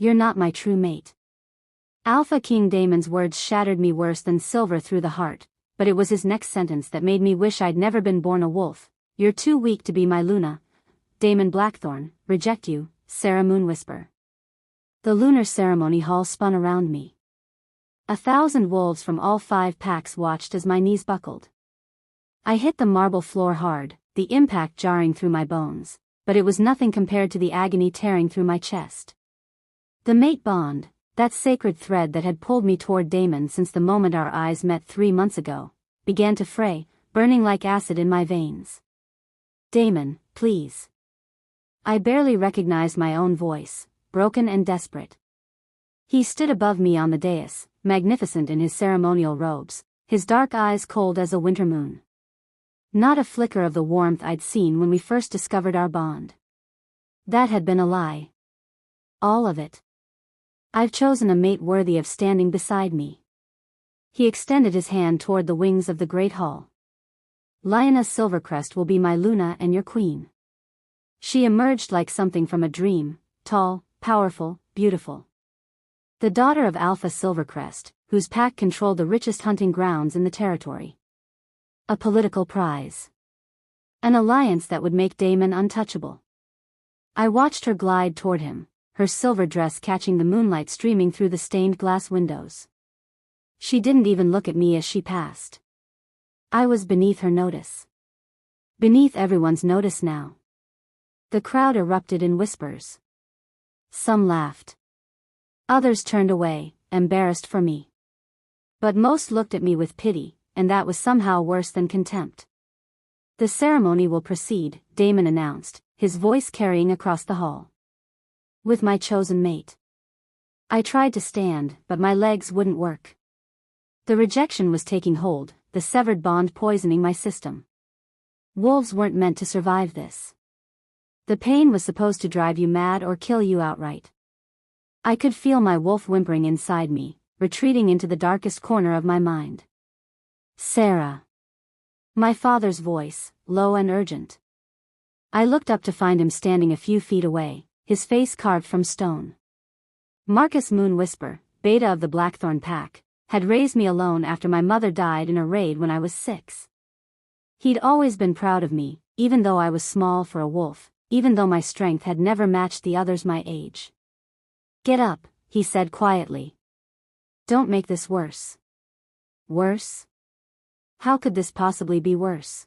You're not my true mate. Alpha King Damon's words shattered me worse than silver through the heart, but it was his next sentence that made me wish I'd never been born a wolf. You're too weak to be my Luna. Damon Blackthorn, reject you, Sarah Moonwhisper. The lunar ceremony hall spun around me. 1,000 wolves from all 5 packs watched as my knees buckled. I hit the marble floor hard, the impact jarring through my bones, but it was nothing compared to the agony tearing through my chest. The mate bond, that sacred thread that had pulled me toward Damon since the moment our eyes met 3 months ago, began to fray, burning like acid in my veins. Damon, please. I barely recognized my own voice, broken and desperate. He stood above me on the dais, magnificent in his ceremonial robes, his dark eyes cold as a winter moon. Not a flicker of the warmth I'd seen when we first discovered our bond. That had been a lie. All of it. I've chosen a mate worthy of standing beside me. He extended his hand toward the wings of the great hall. Lyanna Silvercrest will be my Luna and your queen. She emerged like something from a dream, tall, powerful, beautiful. The daughter of Alpha Silvercrest, whose pack controlled the richest hunting grounds in the territory. A political prize. An alliance that would make Damon untouchable. I watched her glide toward him, her silver dress catching the moonlight streaming through the stained glass windows. She didn't even look at me as she passed. I was beneath her notice. Beneath everyone's notice now. The crowd erupted in whispers. Some laughed. Others turned away, embarrassed for me. But most looked at me with pity, and that was somehow worse than contempt. The ceremony will proceed, Damon announced, his voice carrying across the hall. With my chosen mate. I tried to stand, but my legs wouldn't work. The rejection was taking hold, the severed bond poisoning my system. Wolves weren't meant to survive this. The pain was supposed to drive you mad or kill you outright. I could feel my wolf whimpering inside me, retreating into the darkest corner of my mind. Sarah. My father's voice, low and urgent. I looked up to find him standing a few feet away, his face carved from stone. Marcus Moonwhisper, beta of the Blackthorn pack, had raised me alone after my mother died in a raid when I was 6. He'd always been proud of me, even though I was small for a wolf, even though my strength had never matched the others my age. Get up, he said quietly. Don't make this worse. Worse? How could this possibly be worse?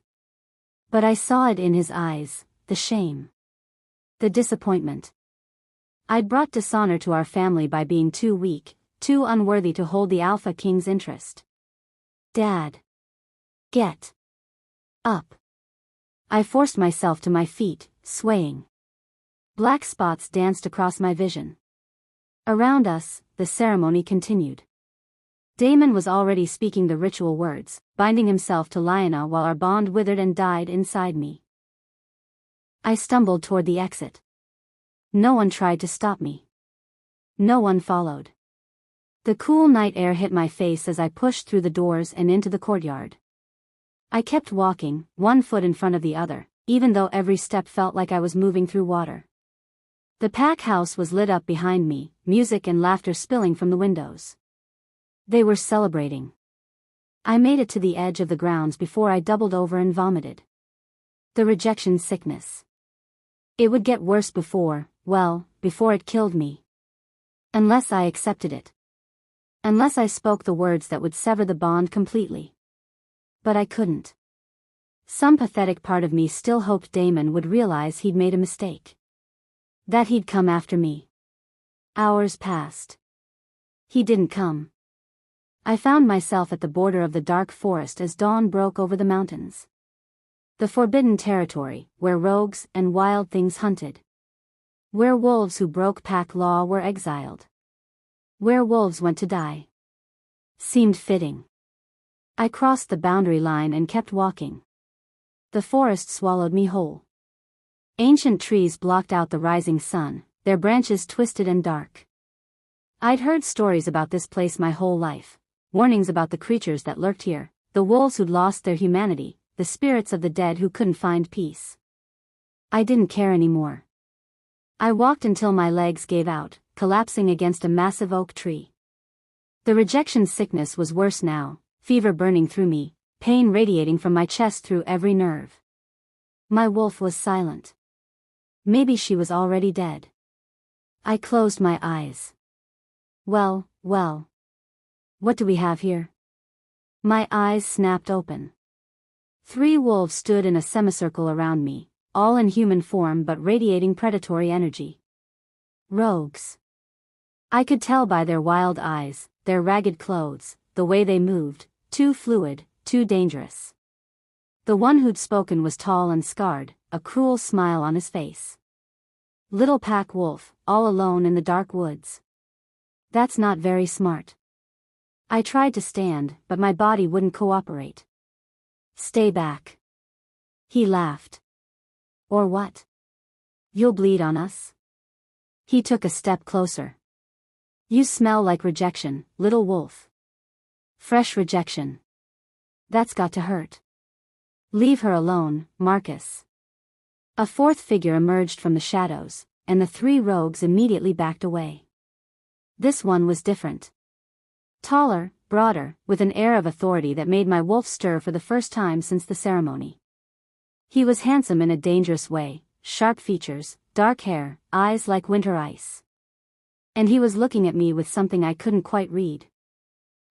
But I saw it in his eyes, the shame. The disappointment. I'd brought dishonor to our family by being too weak, too unworthy to hold the Alpha King's interest. Dad. Get up. I forced myself to my feet, swaying. Black spots danced across my vision. Around us, the ceremony continued. Damon was already speaking the ritual words, binding himself to Lyanna while our bond withered and died inside me. I stumbled toward the exit. No one tried to stop me. No one followed. The cool night air hit my face as I pushed through the doors and into the courtyard. I kept walking, one foot in front of the other, even though every step felt like I was moving through water. The pack house was lit up behind me, music and laughter spilling from the windows. They were celebrating. I made it to the edge of the grounds before I doubled over and vomited. The rejection sickness. It would get worse before it killed me. Unless I accepted it. Unless I spoke the words that would sever the bond completely. But I couldn't. Some pathetic part of me still hoped Damon would realize he'd made a mistake. That he'd come after me. Hours passed. He didn't come. I found myself at the border of the dark forest as dawn broke over the mountains. The forbidden territory, where rogues and wild things hunted. Where wolves who broke pack law were exiled. Where wolves went to die. Seemed fitting. I crossed the boundary line and kept walking. The forest swallowed me whole. Ancient trees blocked out the rising sun, their branches twisted and dark. I'd heard stories about this place my whole life, warnings about the creatures that lurked here, the wolves who'd lost their humanity, the spirits of the dead who couldn't find peace. I didn't care anymore. I walked until my legs gave out, collapsing against a massive oak tree. The rejection sickness was worse now, fever burning through me, pain radiating from my chest through every nerve. My wolf was silent. Maybe she was already dead. I closed my eyes. Well. What do we have here? My eyes snapped open. 3 wolves stood in a semicircle around me, all in human form but radiating predatory energy. Rogues. I could tell by their wild eyes, their ragged clothes, the way they moved, too fluid, too dangerous. The one who'd spoken was tall and scarred, a cruel smile on his face. Little pack wolf, all alone in the dark woods. That's not very smart. I tried to stand, but my body wouldn't cooperate. Stay back. He laughed. Or what? You'll bleed on us? He took a step closer. You smell like rejection, little wolf. Fresh rejection. That's got to hurt. Leave her alone, Marcus. A 4th figure emerged from the shadows, and the 3 rogues immediately backed away. This one was different. Taller, broader, with an air of authority that made my wolf stir for the first time since the ceremony. He was handsome in a dangerous way, sharp features, dark hair, eyes like winter ice. And he was looking at me with something I couldn't quite read.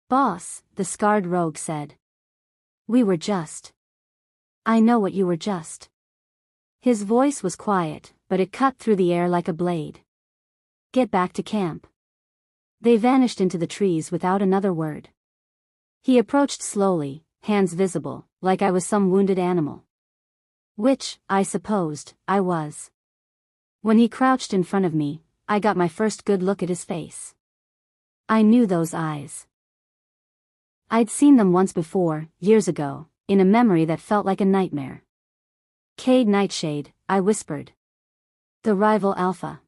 Boss, the scarred rogue said. We were just. I know what you were just. His voice was quiet, but it cut through the air like a blade. Get back to camp. They vanished into the trees without another word. He approached slowly, hands visible, like I was some wounded animal. Which, I supposed, I was. When he crouched in front of me, I got my first good look at his face. I knew those eyes. I'd seen them once before, years ago, in a memory that felt like a nightmare. Cade Nightshade, I whispered. The rival Alpha.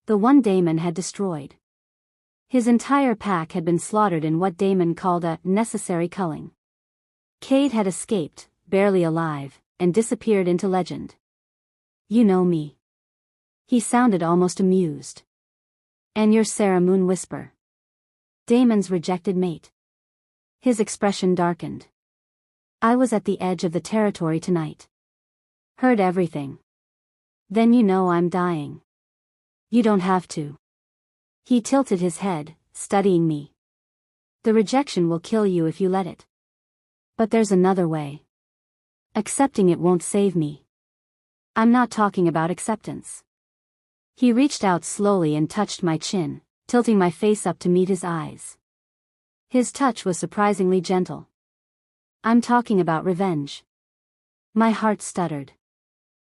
The one Damon had destroyed. His entire pack had been slaughtered in what Damon called a necessary culling. Cade had escaped, barely alive, and disappeared into legend. You know me. He sounded almost amused. And you're Sarah Moon Whisper. Damon's rejected mate. His expression darkened. I was at the edge of the territory tonight. Heard everything. Then you know I'm dying. You don't have to. He tilted his head, studying me. The rejection will kill you if you let it. But there's another way. Accepting it won't save me. I'm not talking about acceptance. He reached out slowly and touched my chin, tilting my face up to meet his eyes. His touch was surprisingly gentle. I'm talking about revenge. My heart stuttered.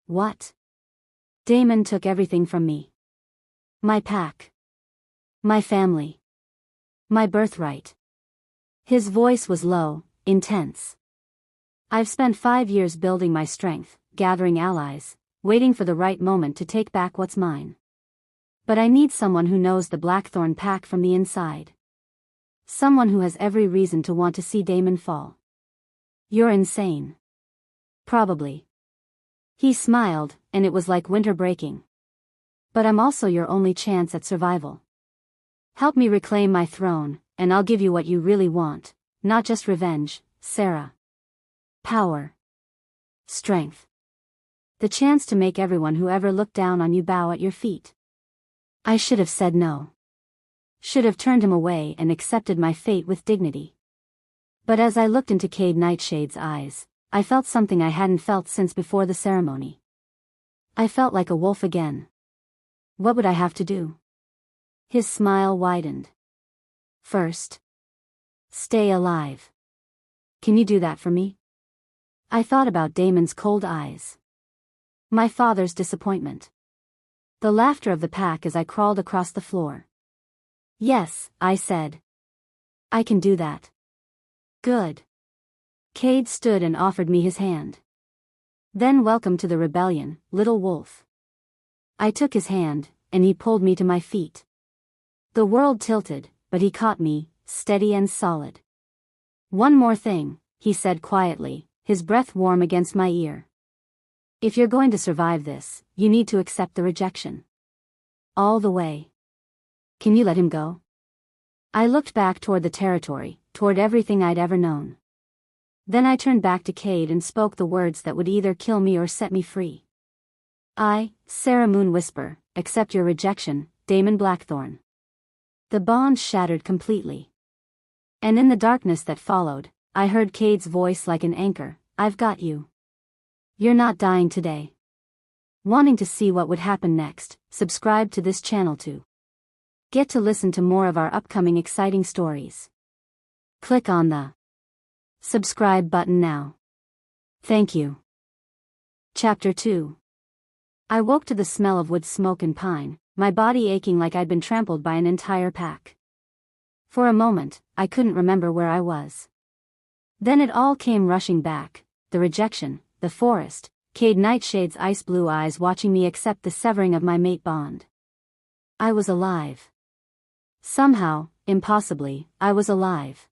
What? Damon took everything from me. My pack. My family. My birthright. His voice was low, intense. I've spent 5 years building my strength, gathering allies, waiting for the right moment to take back what's mine. But I need someone who knows the Blackthorn pack from the inside. Someone who has every reason to want to see Damon fall. You're insane. Probably. He smiled, and it was like winter breaking. But I'm also your only chance at survival. Help me reclaim my throne, and I'll give you what you really want, not just revenge, Sarah. Power. Strength. The chance to make everyone who ever looked down on you bow at your feet. I should have said no. Should have turned him away and accepted my fate with dignity. But as I looked into Cade Nightshade's eyes, I felt something I hadn't felt since before the ceremony. I felt like a wolf again. What would I have to do? His smile widened. First. Stay alive. Can you do that for me? I thought about Damon's cold eyes. My father's disappointment. The laughter of the pack as I crawled across the floor. Yes, I said. I can do that. Good. Cade stood and offered me his hand. Then welcome to the rebellion, little wolf. I took his hand, and he pulled me to my feet. The world tilted, but he caught me, steady and solid. One more thing, he said quietly, his breath warm against my ear. If you're going to survive this, you need to accept the rejection. All the way. Can you let him go? I looked back toward the territory, toward everything I'd ever known. Then I turned back to Cade and spoke the words that would either kill me or set me free. I, Sarah Moon Whisper, accept your rejection, Damon Blackthorn. The bond shattered completely. And in the darkness that followed, I heard Cade's voice like an anchor, I've got you. You're not dying today. Wanting to see what would happen next, subscribe to this channel to get to listen to more of our upcoming exciting stories. Click on the subscribe button now. Thank you. Chapter 2. I woke to the smell of wood smoke and pine, my body aching like I'd been trampled by an entire pack. For a moment, I couldn't remember where I was. Then it all came rushing back, the rejection, the forest, Cade Nightshade's ice blue eyes watching me accept the severing of my mate bond. I was alive. Somehow, impossibly, I was alive.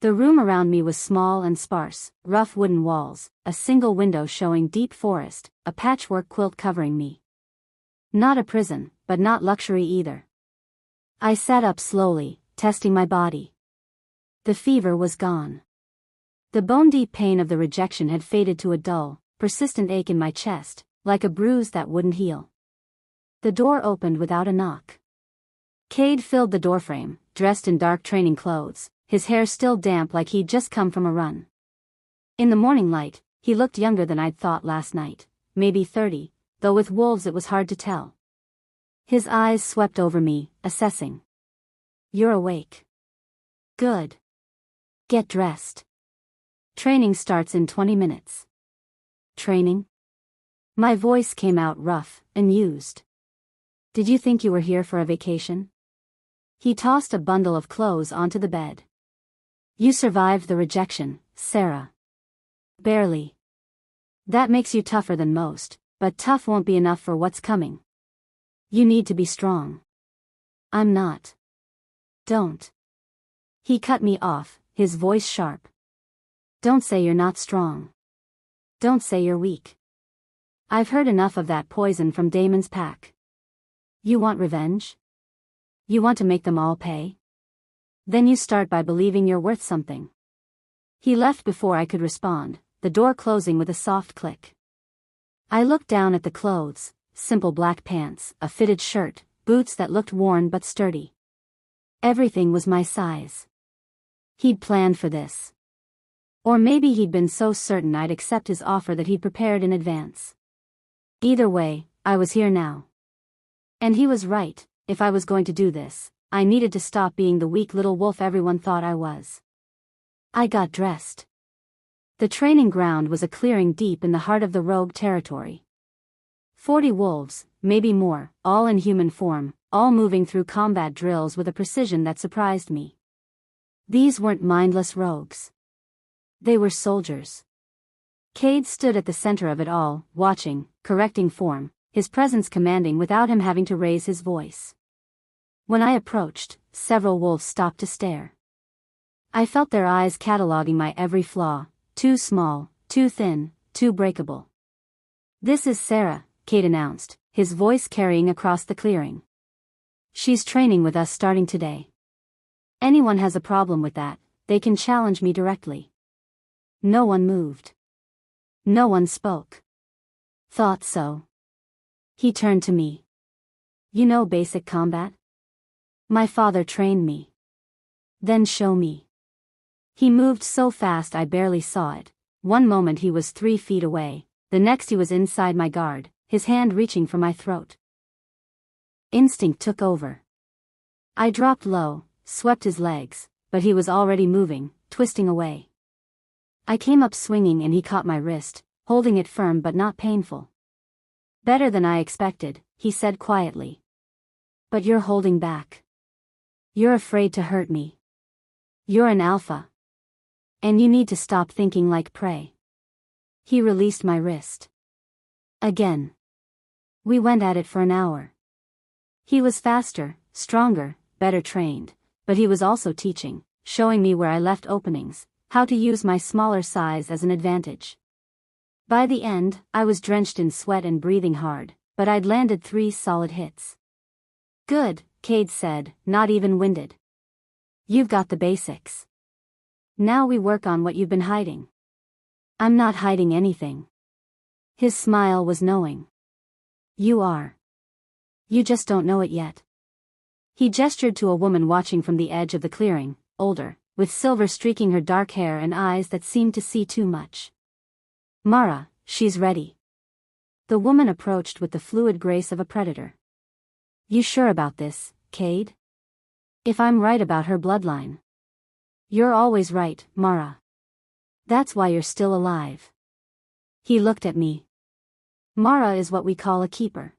The room around me was small and sparse, rough wooden walls, a single window showing deep forest, a patchwork quilt covering me. Not a prison, but not luxury either. I sat up slowly, testing my body. The fever was gone. The bone-deep pain of the rejection had faded to a dull, persistent ache in my chest, like a bruise that wouldn't heal. The door opened without a knock. Cade filled the doorframe, dressed in dark training clothes, his hair still damp like he'd just come from a run. In the morning light, he looked younger than I'd thought last night, maybe 30, though with wolves it was hard to tell. His eyes swept over me, assessing. You're awake. Good. Get dressed. Training starts in 20 minutes. Training? My voice came out rough, amused. Did you think you were here for a vacation? He tossed a bundle of clothes onto the bed. You survived the rejection, Sarah. Barely. That makes you tougher than most, but tough won't be enough for what's coming. You need to be strong. I'm not. Don't. He cut me off, his voice sharp. Don't say you're not strong. Don't say you're weak. I've heard enough of that poison from Damon's pack. You want revenge? You want to make them all pay? Then you start by believing you're worth something. He left before I could respond, the door closing with a soft click. I looked down at the clothes, simple black pants, a fitted shirt, boots that looked worn but sturdy. Everything was my size. He'd planned for this. Or maybe he'd been so certain I'd accept his offer that he'd prepared in advance. Either way, I was here now. And he was right, if I was going to do this, I needed to stop being the weak little wolf everyone thought I was. I got dressed. The training ground was a clearing deep in the heart of the rogue territory. 40 wolves, maybe more, all in human form, all moving through combat drills with a precision that surprised me. These weren't mindless rogues. They were soldiers. Cade stood at the center of it all, watching, correcting form, his presence commanding without him having to raise his voice. When I approached, several wolves stopped to stare. I felt their eyes cataloging my every flaw, too small, too thin, too breakable. This is Sarah, Cade announced, his voice carrying across the clearing. She's training with us starting today. Anyone has a problem with that, they can challenge me directly. No one moved. No one spoke. Thought so. He turned to me. You know basic combat? My father trained me. Then show me. He moved so fast I barely saw it. One moment he was 3 feet away, the next he was inside my guard, his hand reaching for my throat. Instinct took over. I dropped low, swept his legs, but he was already moving, twisting away. I came up swinging and he caught my wrist, holding it firm but not painful. Better than I expected, he said quietly. But you're holding back. You're afraid to hurt me. You're an alpha. And you need to stop thinking like prey. He released my wrist. Again. We went at it for an hour. He was faster, stronger, better trained, but he was also teaching, showing me where I left openings, how to use my smaller size as an advantage. By the end, I was drenched in sweat and breathing hard, but I'd landed 3 solid hits. Good, Cade said, not even winded. You've got the basics. Now we work on what you've been hiding. I'm not hiding anything. His smile was knowing. You are. You just don't know it yet. He gestured to a woman watching from the edge of the clearing, older, with silver streaking her dark hair and eyes that seemed to see too much. Mara, she's ready. The woman approached with the fluid grace of a predator. You sure about this, Cade? If I'm right about her bloodline. You're always right, Mara. That's why you're still alive. He looked at me. Mara is what we call a keeper.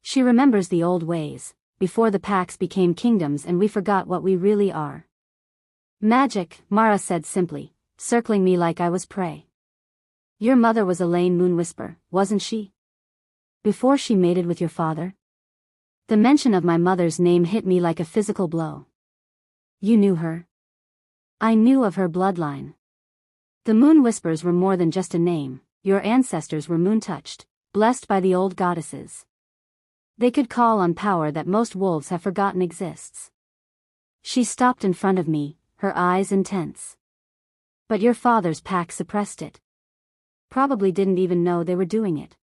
She remembers the old ways, before the packs became kingdoms and we forgot what we really are. Magic, Mara said simply, circling me like I was prey. Your mother was Elaine Moonwhisper, wasn't she? Before she mated with your father? The mention of my mother's name hit me like a physical blow. You knew her? I knew of her bloodline. The Moonwhispers were more than just a name. Your ancestors were moon-touched, blessed by the old goddesses. They could call on power that most wolves have forgotten exists. She stopped in front of me, her eyes intense. But your father's pack suppressed it. Probably didn't even know they were doing it.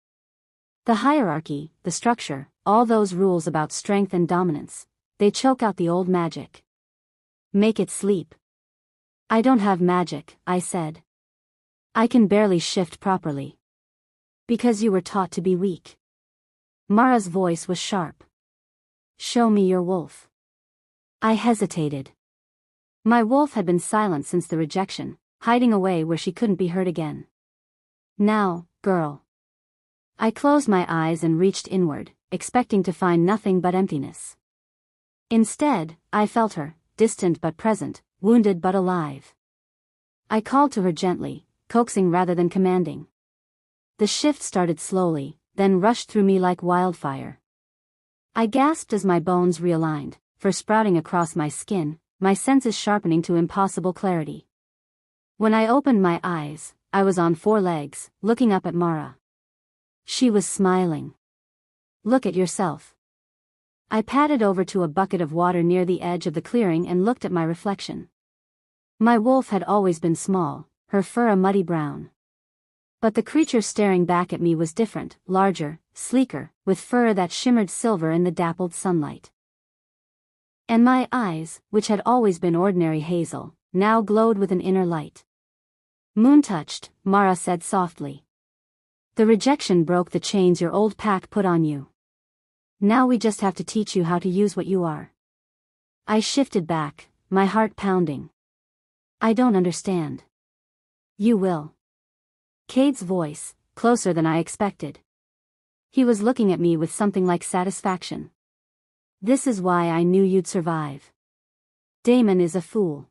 The hierarchy, the structure, all those rules about strength and dominance, they choke out the old magic. Make it sleep. I don't have magic, I said. I can barely shift properly. Because you were taught to be weak. Mara's voice was sharp. Show me your wolf. I hesitated. My wolf had been silent since the rejection, hiding away where she couldn't be heard again. Now, girl. I closed my eyes and reached inward, expecting to find nothing but emptiness. Instead, I felt her, distant but present, wounded but alive. I called to her gently, coaxing rather than commanding. The shift started slowly, then rushed through me like wildfire. I gasped as my bones realigned, fur sprouting across my skin, my senses sharpening to impossible clarity. When I opened my eyes, I was on 4 legs, looking up at Mara. She was smiling. Look at yourself. I padded over to a bucket of water near the edge of the clearing and looked at my reflection. My wolf had always been small, her fur a muddy brown. But the creature staring back at me was different, larger, sleeker, with fur that shimmered silver in the dappled sunlight. And my eyes, which had always been ordinary hazel, now glowed with an inner light. Moon-touched, Mara said softly. The rejection broke the chains your old pack put on you. Now we just have to teach you how to use what you are. I shifted back, my heart pounding. I don't understand. You will. Cade's voice, closer than I expected. He was looking at me with something like satisfaction. This is why I knew you'd survive. Damon is a fool.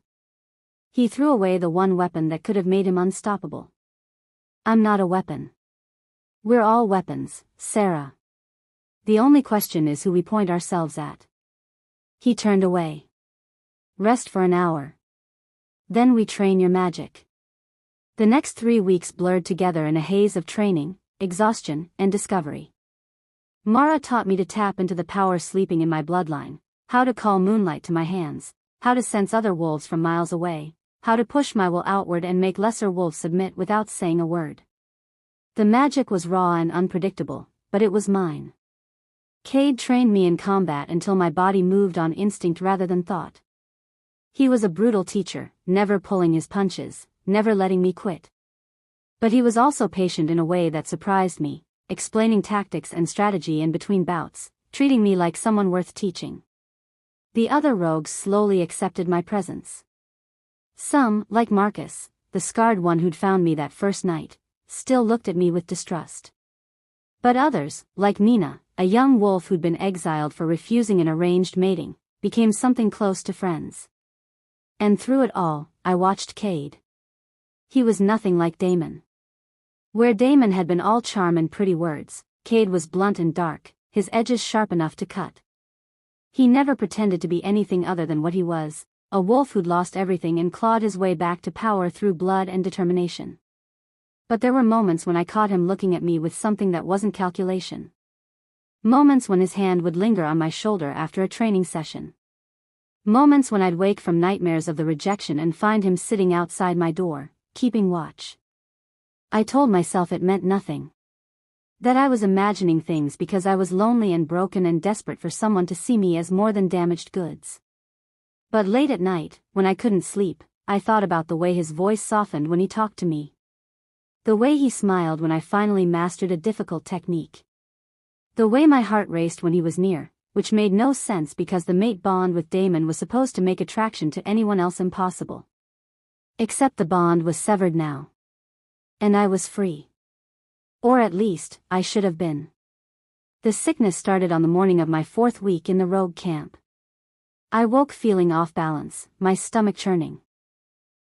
He threw away the one weapon that could have made him unstoppable. I'm not a weapon. We're all weapons, Sarah. The only question is who we point ourselves at. He turned away. Rest for an hour. Then we train your magic. The next 3 weeks blurred together in a haze of training, exhaustion, and discovery. Mara taught me to tap into the power sleeping in my bloodline, how to call moonlight to my hands, how to sense other wolves from miles away, how to push my will outward and make lesser wolves submit without saying a word. The magic was raw and unpredictable, but it was mine. Cade trained me in combat until my body moved on instinct rather than thought. He was a brutal teacher, never pulling his punches, never letting me quit. But he was also patient in a way that surprised me, explaining tactics and strategy in between bouts, treating me like someone worth teaching. The other rogues slowly accepted my presence. Some, like Marcus, the scarred one who'd found me that first night, still looked at me with distrust. But others, like Nina, a young wolf who'd been exiled for refusing an arranged mating, became something close to friends. And through it all, I watched Cade. He was nothing like Damon. Where Damon had been all charm and pretty words, Cade was blunt and dark, his edges sharp enough to cut. He never pretended to be anything other than what he was, a wolf who'd lost everything and clawed his way back to power through blood and determination. But there were moments when I caught him looking at me with something that wasn't calculation. Moments when his hand would linger on my shoulder after a training session. Moments when I'd wake from nightmares of the rejection and find him sitting outside my door, keeping watch. I told myself it meant nothing. That I was imagining things because I was lonely and broken and desperate for someone to see me as more than damaged goods. But late at night, when I couldn't sleep, I thought about the way his voice softened when he talked to me. The way he smiled when I finally mastered a difficult technique. The way my heart raced when he was near, which made no sense because the mate bond with Damon was supposed to make attraction to anyone else impossible. Except the bond was severed now. And I was free. Or at least, I should have been. The sickness started on the morning of my 4th week in the rogue camp. I woke feeling off balance, my stomach churning.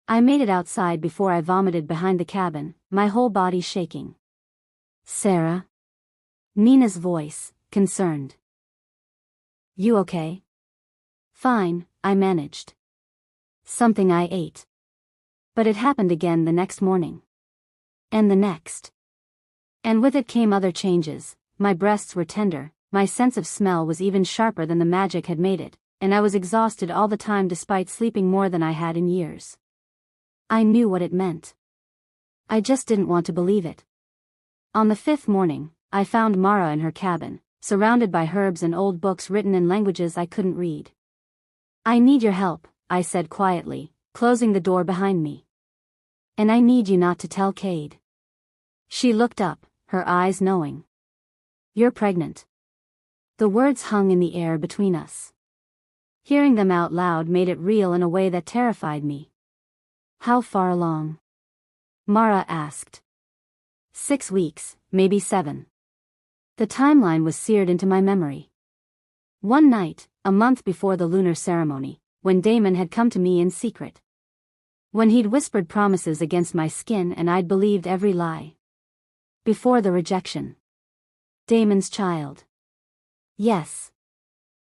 I made it outside before I vomited behind the cabin, my whole body shaking. Sarah? Nina's voice, concerned. You okay? Fine, I managed. Something I ate. But it happened again the next morning. And the next. And with it came other changes. My breasts were tender, my sense of smell was even sharper than the magic had made it, and I was exhausted all the time despite sleeping more than I had in years. I knew what it meant. I just didn't want to believe it. On the 5th morning, I found Mara in her cabin, surrounded by herbs and old books written in languages I couldn't read. I need your help, I said quietly, closing the door behind me. And I need you not to tell Cade. She looked up, her eyes knowing. You're pregnant. The words hung in the air between us. Hearing them out loud made it real in a way that terrified me. How far along? Mara asked. 6 weeks, maybe 7. The timeline was seared into my memory. One night, a month before the lunar ceremony, when Damon had come to me in secret. When he'd whispered promises against my skin and I'd believed every lie. Before the rejection. Damon's child. Yes.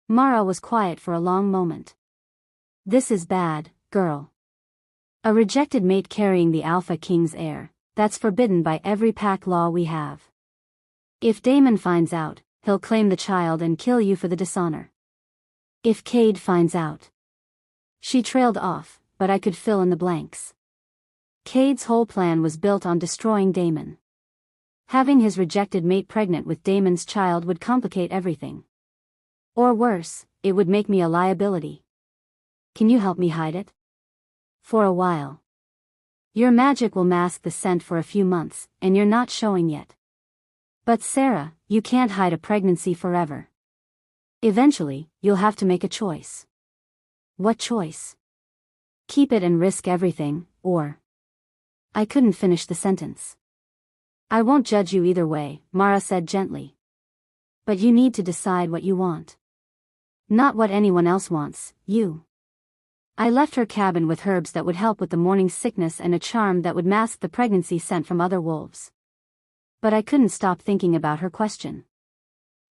Mara was quiet for a long moment. This is bad, girl. A rejected mate carrying the Alpha King's heir, that's forbidden by every pack law we have. If Damon finds out, he'll claim the child and kill you for the dishonor. If Cade finds out. She trailed off, but I could fill in the blanks. Cade's whole plan was built on destroying Damon. Having his rejected mate pregnant with Damon's child would complicate everything. Or worse, it would make me a liability. Can you help me hide it? For a while. Your magic will mask the scent for a few months, and you're not showing yet. But Sarah, you can't hide a pregnancy forever. Eventually, you'll have to make a choice. What choice? Keep it and risk everything, or... I couldn't finish the sentence. I won't judge you either way, Mara said gently. But you need to decide what you want. Not what anyone else wants, you. I left her cabin with herbs that would help with the morning sickness and a charm that would mask the pregnancy sent from other wolves. But I couldn't stop thinking about her question.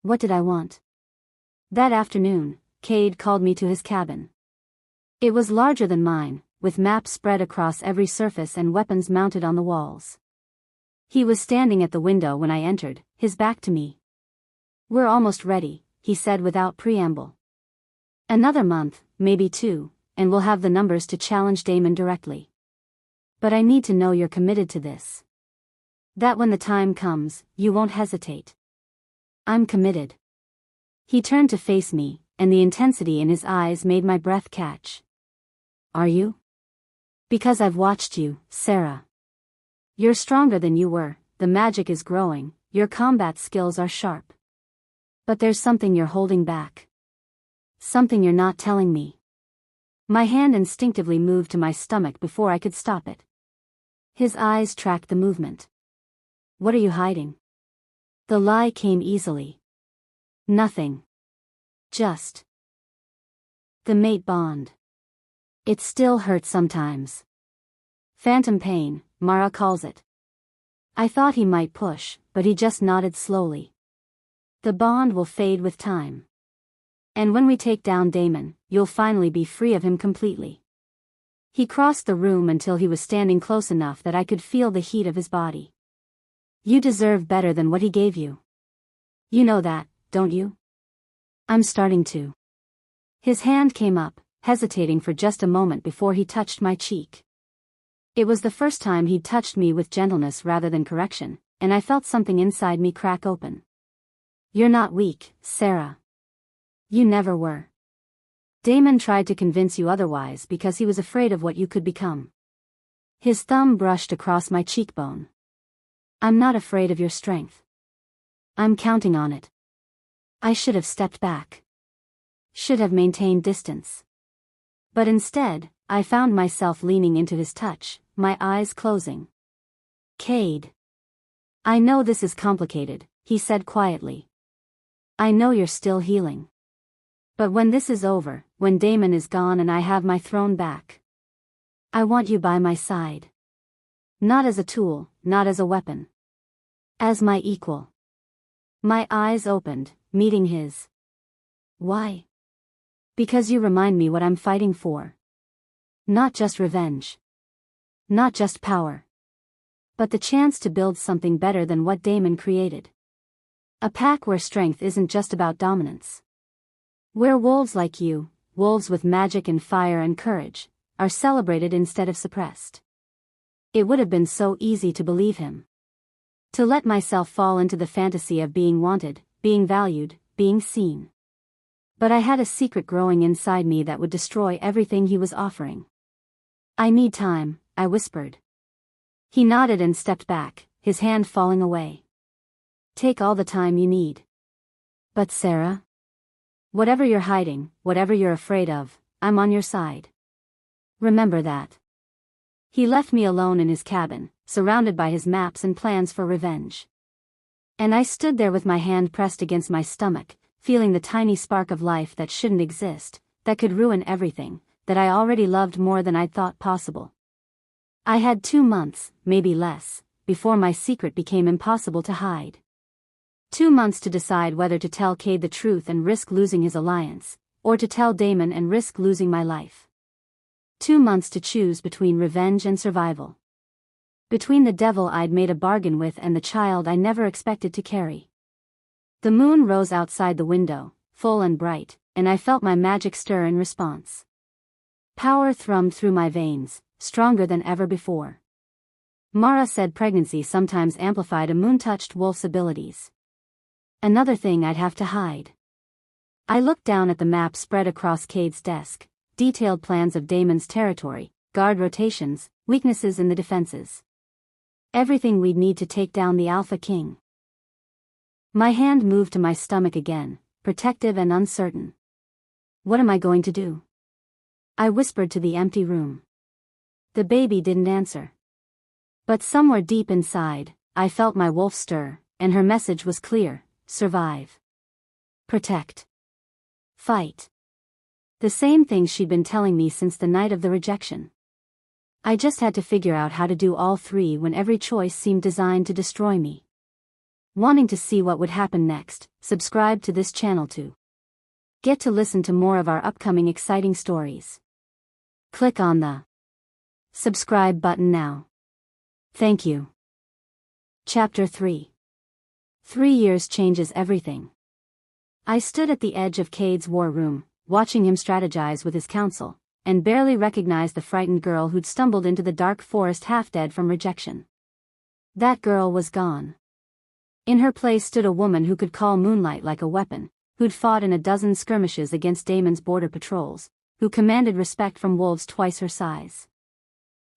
What did I want? That afternoon, Cade called me to his cabin. It was larger than mine, with maps spread across every surface and weapons mounted on the walls. He was standing at the window when I entered, his back to me. We're almost ready, he said without preamble. Another month, maybe 2, and we'll have the numbers to challenge Damon directly. But I need to know you're committed to this. That when the time comes, you won't hesitate. I'm committed. He turned to face me, and the intensity in his eyes made my breath catch. Are you? Because I've watched you, Sarah. You're stronger than you were, the magic is growing, your combat skills are sharp. But there's something you're holding back. Something you're not telling me. My hand instinctively moved to my stomach before I could stop it. His eyes tracked the movement. What are you hiding? The lie came easily. Nothing. Just. The mate bond. It still hurts sometimes. Phantom pain, Mara calls it. I thought he might push, but he just nodded slowly. The bond will fade with time. And when we take down Damon, you'll finally be free of him completely. He crossed the room until he was standing close enough that I could feel the heat of his body. You deserve better than what he gave you. You know that, don't you? I'm starting to. His hand came up, hesitating for just a moment before he touched my cheek. It was the first time he'd touched me with gentleness rather than correction, and I felt something inside me crack open. You're not weak, Sarah. You never were. Damon tried to convince you otherwise because he was afraid of what you could become. His thumb brushed across my cheekbone. I'm not afraid of your strength. I'm counting on it. I should have stepped back. Should have maintained distance. But instead, I found myself leaning into his touch, my eyes closing. Cade. I know this is complicated, he said quietly. I know you're still healing. But when this is over, when Damon is gone and I have my throne back, I want you by my side. Not as a tool, not as a weapon. As my equal. My eyes opened, meeting his. Why? Because you remind me what I'm fighting for. Not just revenge. Not just power. But the chance to build something better than what Damon created. A pack where strength isn't just about dominance. Where wolves like you, wolves with magic and fire and courage, are celebrated instead of suppressed. It would have been so easy to believe him. To let myself fall into the fantasy of being wanted, being valued, being seen. But I had a secret growing inside me that would destroy everything he was offering. I need time, I whispered. He nodded and stepped back, his hand falling away. Take all the time you need. But Sarah? Whatever you're hiding, whatever you're afraid of, I'm on your side. Remember that. He left me alone in his cabin, surrounded by his maps and plans for revenge. And I stood there with my hand pressed against my stomach, feeling the tiny spark of life that shouldn't exist, that could ruin everything, that I already loved more than I'd thought possible. I had 2 months, maybe less, before my secret became impossible to hide. 2 months to decide whether to tell Cade the truth and risk losing his alliance, or to tell Damon and risk losing my life. 2 months to choose between revenge and survival. Between the devil I'd made a bargain with and the child I never expected to carry. The moon rose outside the window, full and bright, and I felt my magic stir in response. Power thrummed through my veins, stronger than ever before. Mara said pregnancy sometimes amplified a moon-touched wolf's abilities. Another thing I'd have to hide. I looked down at the map spread across Cade's desk, detailed plans of Damon's territory, guard rotations, weaknesses in the defenses. Everything we'd need to take down the Alpha King. My hand moved to my stomach again, protective and uncertain. What am I going to do? I whispered to the empty room. The baby didn't answer. But somewhere deep inside, I felt my wolf stir, and her message was clear: survive. Protect. Fight. The same things she'd been telling me since the night of the rejection. I just had to figure out how to do all three when every choice seemed designed to destroy me. Wanting to see what would happen next, subscribe to this channel to get to listen to more of our upcoming exciting stories. Click on the subscribe button now. Thank you. Chapter 3. 3 years changes everything. I stood at the edge of Cade's war room, watching him strategize with his council, and barely recognized the frightened girl who'd stumbled into the dark forest half-dead from rejection. That girl was gone. In her place stood a woman who could call moonlight like a weapon, who'd fought in a dozen skirmishes against Damon's border patrols, who commanded respect from wolves twice her size.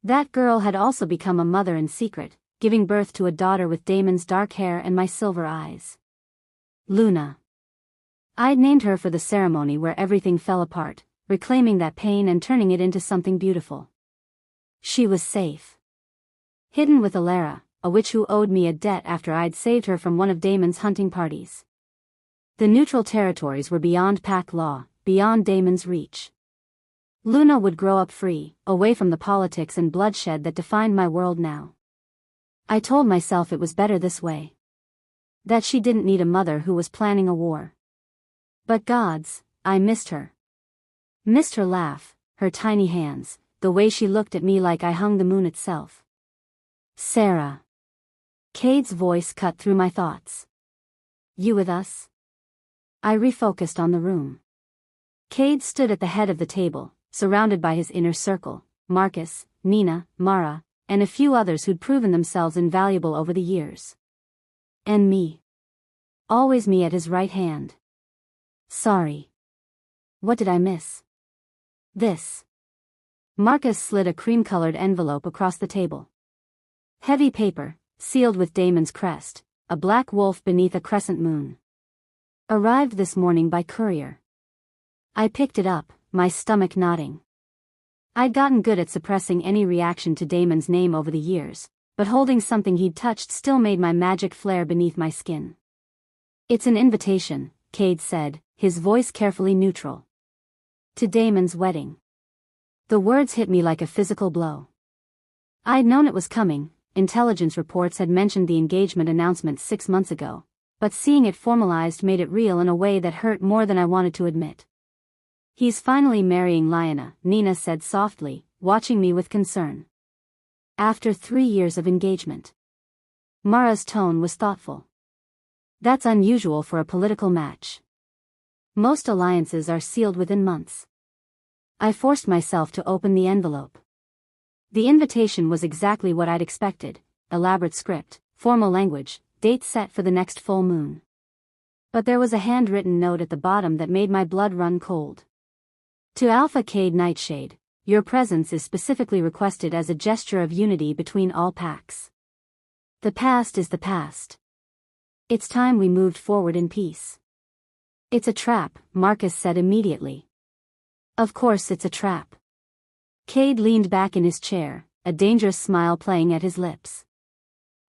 That girl had also become a mother in secret, giving birth to a daughter with Damon's dark hair and my silver eyes. Luna. I'd named her for the ceremony where everything fell apart, reclaiming that pain and turning it into something beautiful. She was safe. Hidden with Alara, a witch who owed me a debt after I'd saved her from one of Damon's hunting parties. The neutral territories were beyond pack law, beyond Damon's reach. Luna would grow up free, away from the politics and bloodshed that defined my world now. I told myself it was better this way. That she didn't need a mother who was planning a war. But gods, I missed her. Missed her laugh, her tiny hands, the way she looked at me like I hung the moon itself. Sarah. Cade's voice cut through my thoughts. You with us? I refocused on the room. Cade stood at the head of the table, surrounded by his inner circle, Marcus, Nina, Mara, and a few others who'd proven themselves invaluable over the years. And me. Always me at his right hand. Sorry. What did I miss? This. Marcus slid a cream-colored envelope across the table. Heavy paper, sealed with Damon's crest, a black wolf beneath a crescent moon. Arrived this morning by courier. I picked it up, my stomach knotting. I'd gotten good at suppressing any reaction to Damon's name over the years, but holding something he'd touched still made my magic flare beneath my skin. It's an invitation, Cade said, his voice carefully neutral. To Damon's wedding. The words hit me like a physical blow. I'd known it was coming, intelligence reports had mentioned the engagement announcement 6 months ago, but seeing it formalized made it real in a way that hurt more than I wanted to admit. He's finally marrying Lyanna, Nina said softly, watching me with concern. After 3 years of engagement. Mara's tone was thoughtful. That's unusual for a political match. Most alliances are sealed within months. I forced myself to open the envelope. The invitation was exactly what I'd expected, elaborate script, formal language, date set for the next full moon. But there was a handwritten note at the bottom that made my blood run cold. To Alpha Cade Nightshade, your presence is specifically requested as a gesture of unity between all packs. The past is the past. It's time we moved forward in peace. It's a trap, Marcus said immediately. Of course it's a trap. Cade leaned back in his chair, a dangerous smile playing at his lips.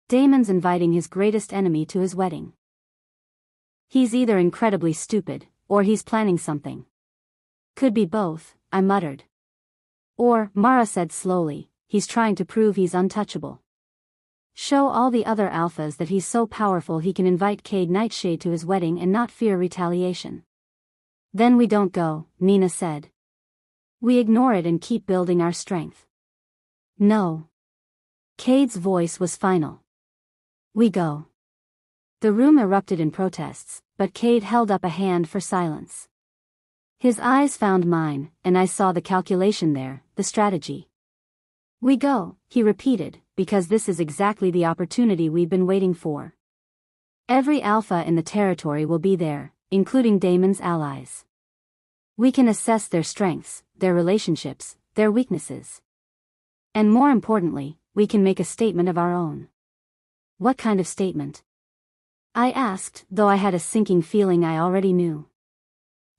Damon's inviting his greatest enemy to his wedding. He's either incredibly stupid, or he's planning something. Could be both, I muttered. Or, Mara said slowly, he's trying to prove he's untouchable. Show all the other alphas that he's so powerful he can invite Cade Nightshade to his wedding and not fear retaliation. Then we don't go, Nina said. We ignore it and keep building our strength. No. Cade's voice was final. We go. The room erupted in protests, but Cade held up a hand for silence. His eyes found mine, and I saw the calculation there, the strategy. We go, he repeated, because this is exactly the opportunity we've been waiting for. Every alpha in the territory will be there, including Damon's allies. We can assess their strengths, their relationships, their weaknesses. And more importantly, we can make a statement of our own. What kind of statement? I asked, though I had a sinking feeling I already knew.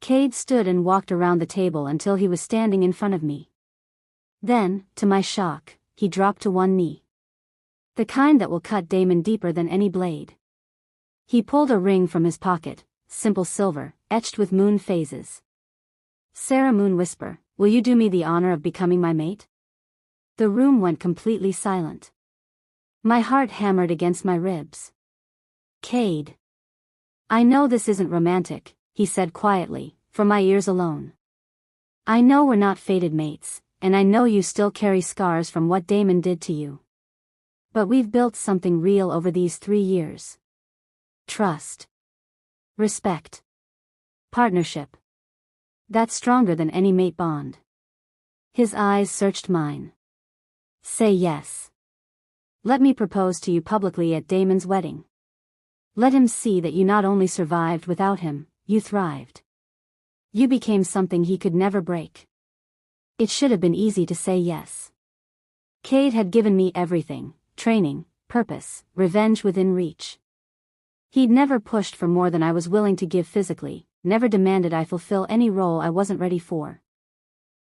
Cade stood and walked around the table until he was standing in front of me. Then, to my shock, he dropped to one knee. The kind that will cut Damon deeper than any blade. He pulled a ring from his pocket, simple silver, etched with moon phases. Sarah Moon Whisper, will you do me the honor of becoming my mate? The room went completely silent. My heart hammered against my ribs. Cade. I know this isn't romantic, he said quietly, for my ears alone. I know we're not fated mates, and I know you still carry scars from what Damon did to you. But we've built something real over these 3 years. Trust. Respect. Partnership. That's stronger than any mate bond. His eyes searched mine. Say yes. Let me propose to you publicly at Damon's wedding. Let him see that you not only survived without him, you thrived. You became something he could never break. It should have been easy to say yes. Cade had given me everything, training, purpose, revenge within reach. He'd never pushed for more than I was willing to give physically, never demanded I fulfill any role I wasn't ready for.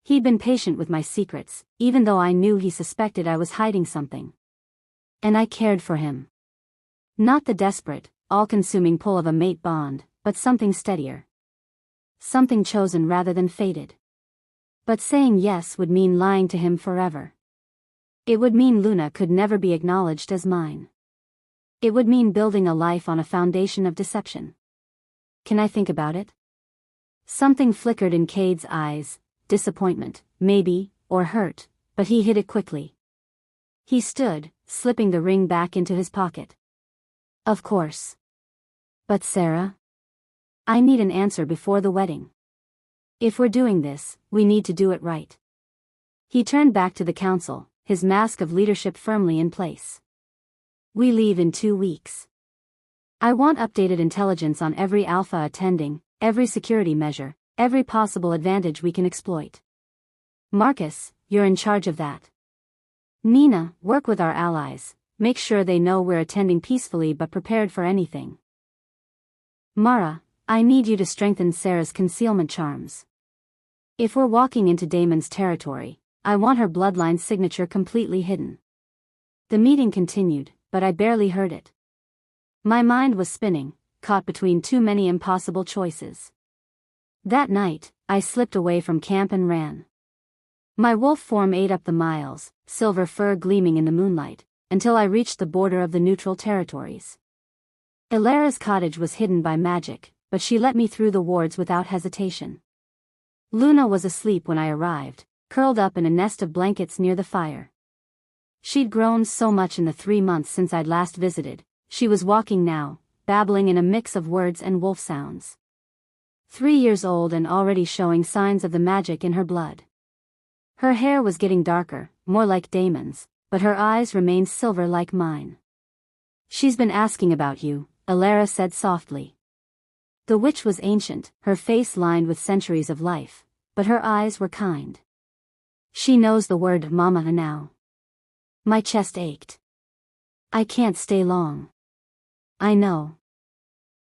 He'd been patient with my secrets, even though I knew he suspected I was hiding something. And I cared for him. Not the desperate, all-consuming pull of a mate bond, but something steadier. Something chosen rather than fated. But saying yes would mean lying to him forever. It would mean Luna could never be acknowledged as mine. It would mean building a life on a foundation of deception. Can I think about it? Something flickered in Cade's eyes, disappointment, maybe, or hurt, but he hid it quickly. He stood, slipping the ring back into his pocket. Of course. But Sarah? I need an answer before the wedding. If we're doing this, we need to do it right. He turned back to the council, his mask of leadership firmly in place. We leave in 2 weeks. I want updated intelligence on every alpha attending, every security measure, every possible advantage we can exploit. Marcus, you're in charge of that. Nina, work with our allies, make sure they know we're attending peacefully but prepared for anything. Mara, I need you to strengthen Sarah's concealment charms. If we're walking into Damon's territory, I want her bloodline signature completely hidden. The meeting continued, but I barely heard it. My mind was spinning, caught between too many impossible choices. That night, I slipped away from camp and ran. My wolf form ate up the miles, silver fur gleaming in the moonlight, until I reached the border of the neutral territories. Ilara's cottage was hidden by magic, but she let me through the wards without hesitation. Luna was asleep when I arrived, curled up in a nest of blankets near the fire. She'd grown so much in the 3 months since I'd last visited. She was walking now, babbling in a mix of words and wolf sounds. 3 years old and already showing signs of the magic in her blood. Her hair was getting darker, more like Damon's, but her eyes remained silver like mine. She's been asking about you, Ilara said softly. The witch was ancient, her face lined with centuries of life, but her eyes were kind. She knows the word mama now. My chest ached. I can't stay long. I know.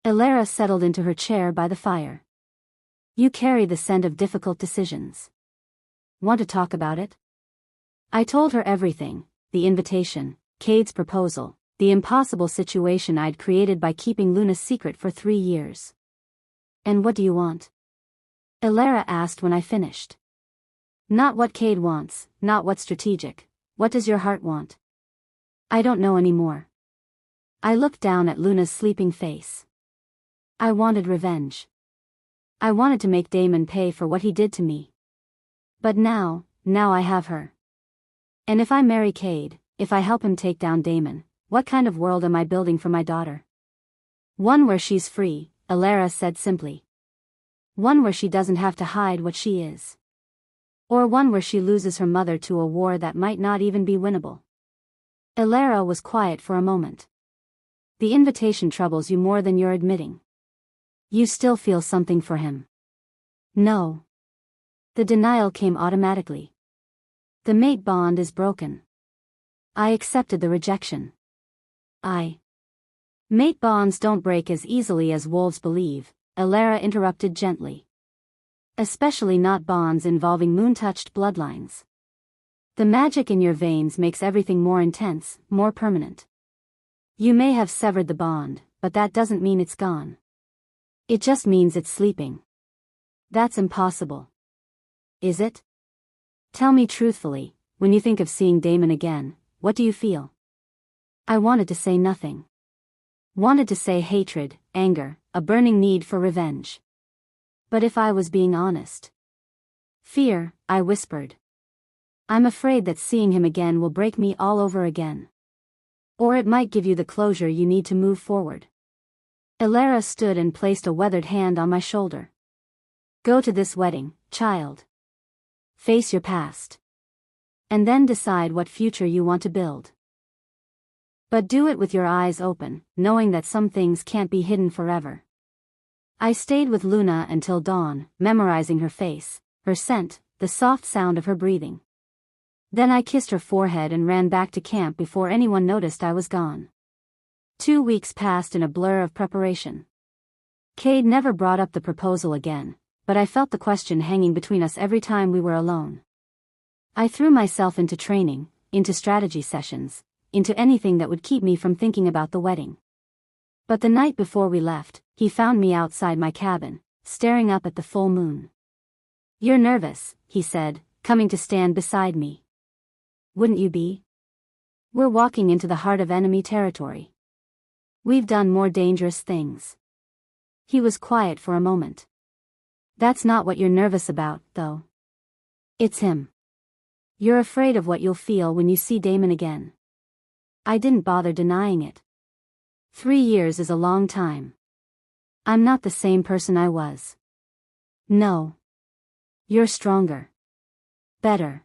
Ilara settled into her chair by the fire. You carry the scent of difficult decisions. Want to talk about it? I told her everything, the invitation, Cade's proposal, the impossible situation I'd created by keeping Luna's secret for 3 years. And what do you want? Ilara asked when I finished. Not what Cade wants, not what's strategic. What does your heart want? I don't know anymore. I looked down at Luna's sleeping face. I wanted revenge. I wanted to make Damon pay for what he did to me. But now I have her. And if I marry Cade, if I help him take down Damon, what kind of world am I building for my daughter? One where she's free, Ilara said simply. One where she doesn't have to hide what she is. Or one where she loses her mother to a war that might not even be winnable. Ilara was quiet for a moment. The invitation troubles you more than you're admitting. You still feel something for him. No. The denial came automatically. The mate bond is broken. I accepted the rejection. Mate bonds don't break as easily as wolves believe, Ilara interrupted gently. Especially not bonds involving moon-touched bloodlines. The magic in your veins makes everything more intense, more permanent. You may have severed the bond, but that doesn't mean it's gone. It just means it's sleeping. That's impossible. Is it? Tell me truthfully, when you think of seeing Damon again, what do you feel? I wanted to say nothing. Wanted to say hatred, anger, a burning need for revenge. But if I was being honest. Fear, I whispered. I'm afraid that seeing him again will break me all over again. Or it might give you the closure you need to move forward. Ilara stood and placed a weathered hand on my shoulder. Go to this wedding, child. Face your past. And then decide what future you want to build. But do it with your eyes open, knowing that some things can't be hidden forever. I stayed with Luna until dawn, memorizing her face, her scent, the soft sound of her breathing. Then I kissed her forehead and ran back to camp before anyone noticed I was gone. 2 weeks passed in a blur of preparation. Cade never brought up the proposal again, but I felt the question hanging between us every time we were alone. I threw myself into training, into strategy sessions, into anything that would keep me from thinking about the wedding. But the night before we left, he found me outside my cabin, staring up at the full moon. You're nervous, he said, coming to stand beside me. Wouldn't you be? We're walking into the heart of enemy territory. We've done more dangerous things. He was quiet for a moment. That's not what you're nervous about, though. It's him. You're afraid of what you'll feel when you see Damon again. I didn't bother denying it. 3 years is a long time. I'm not the same person I was. No. You're stronger. Better.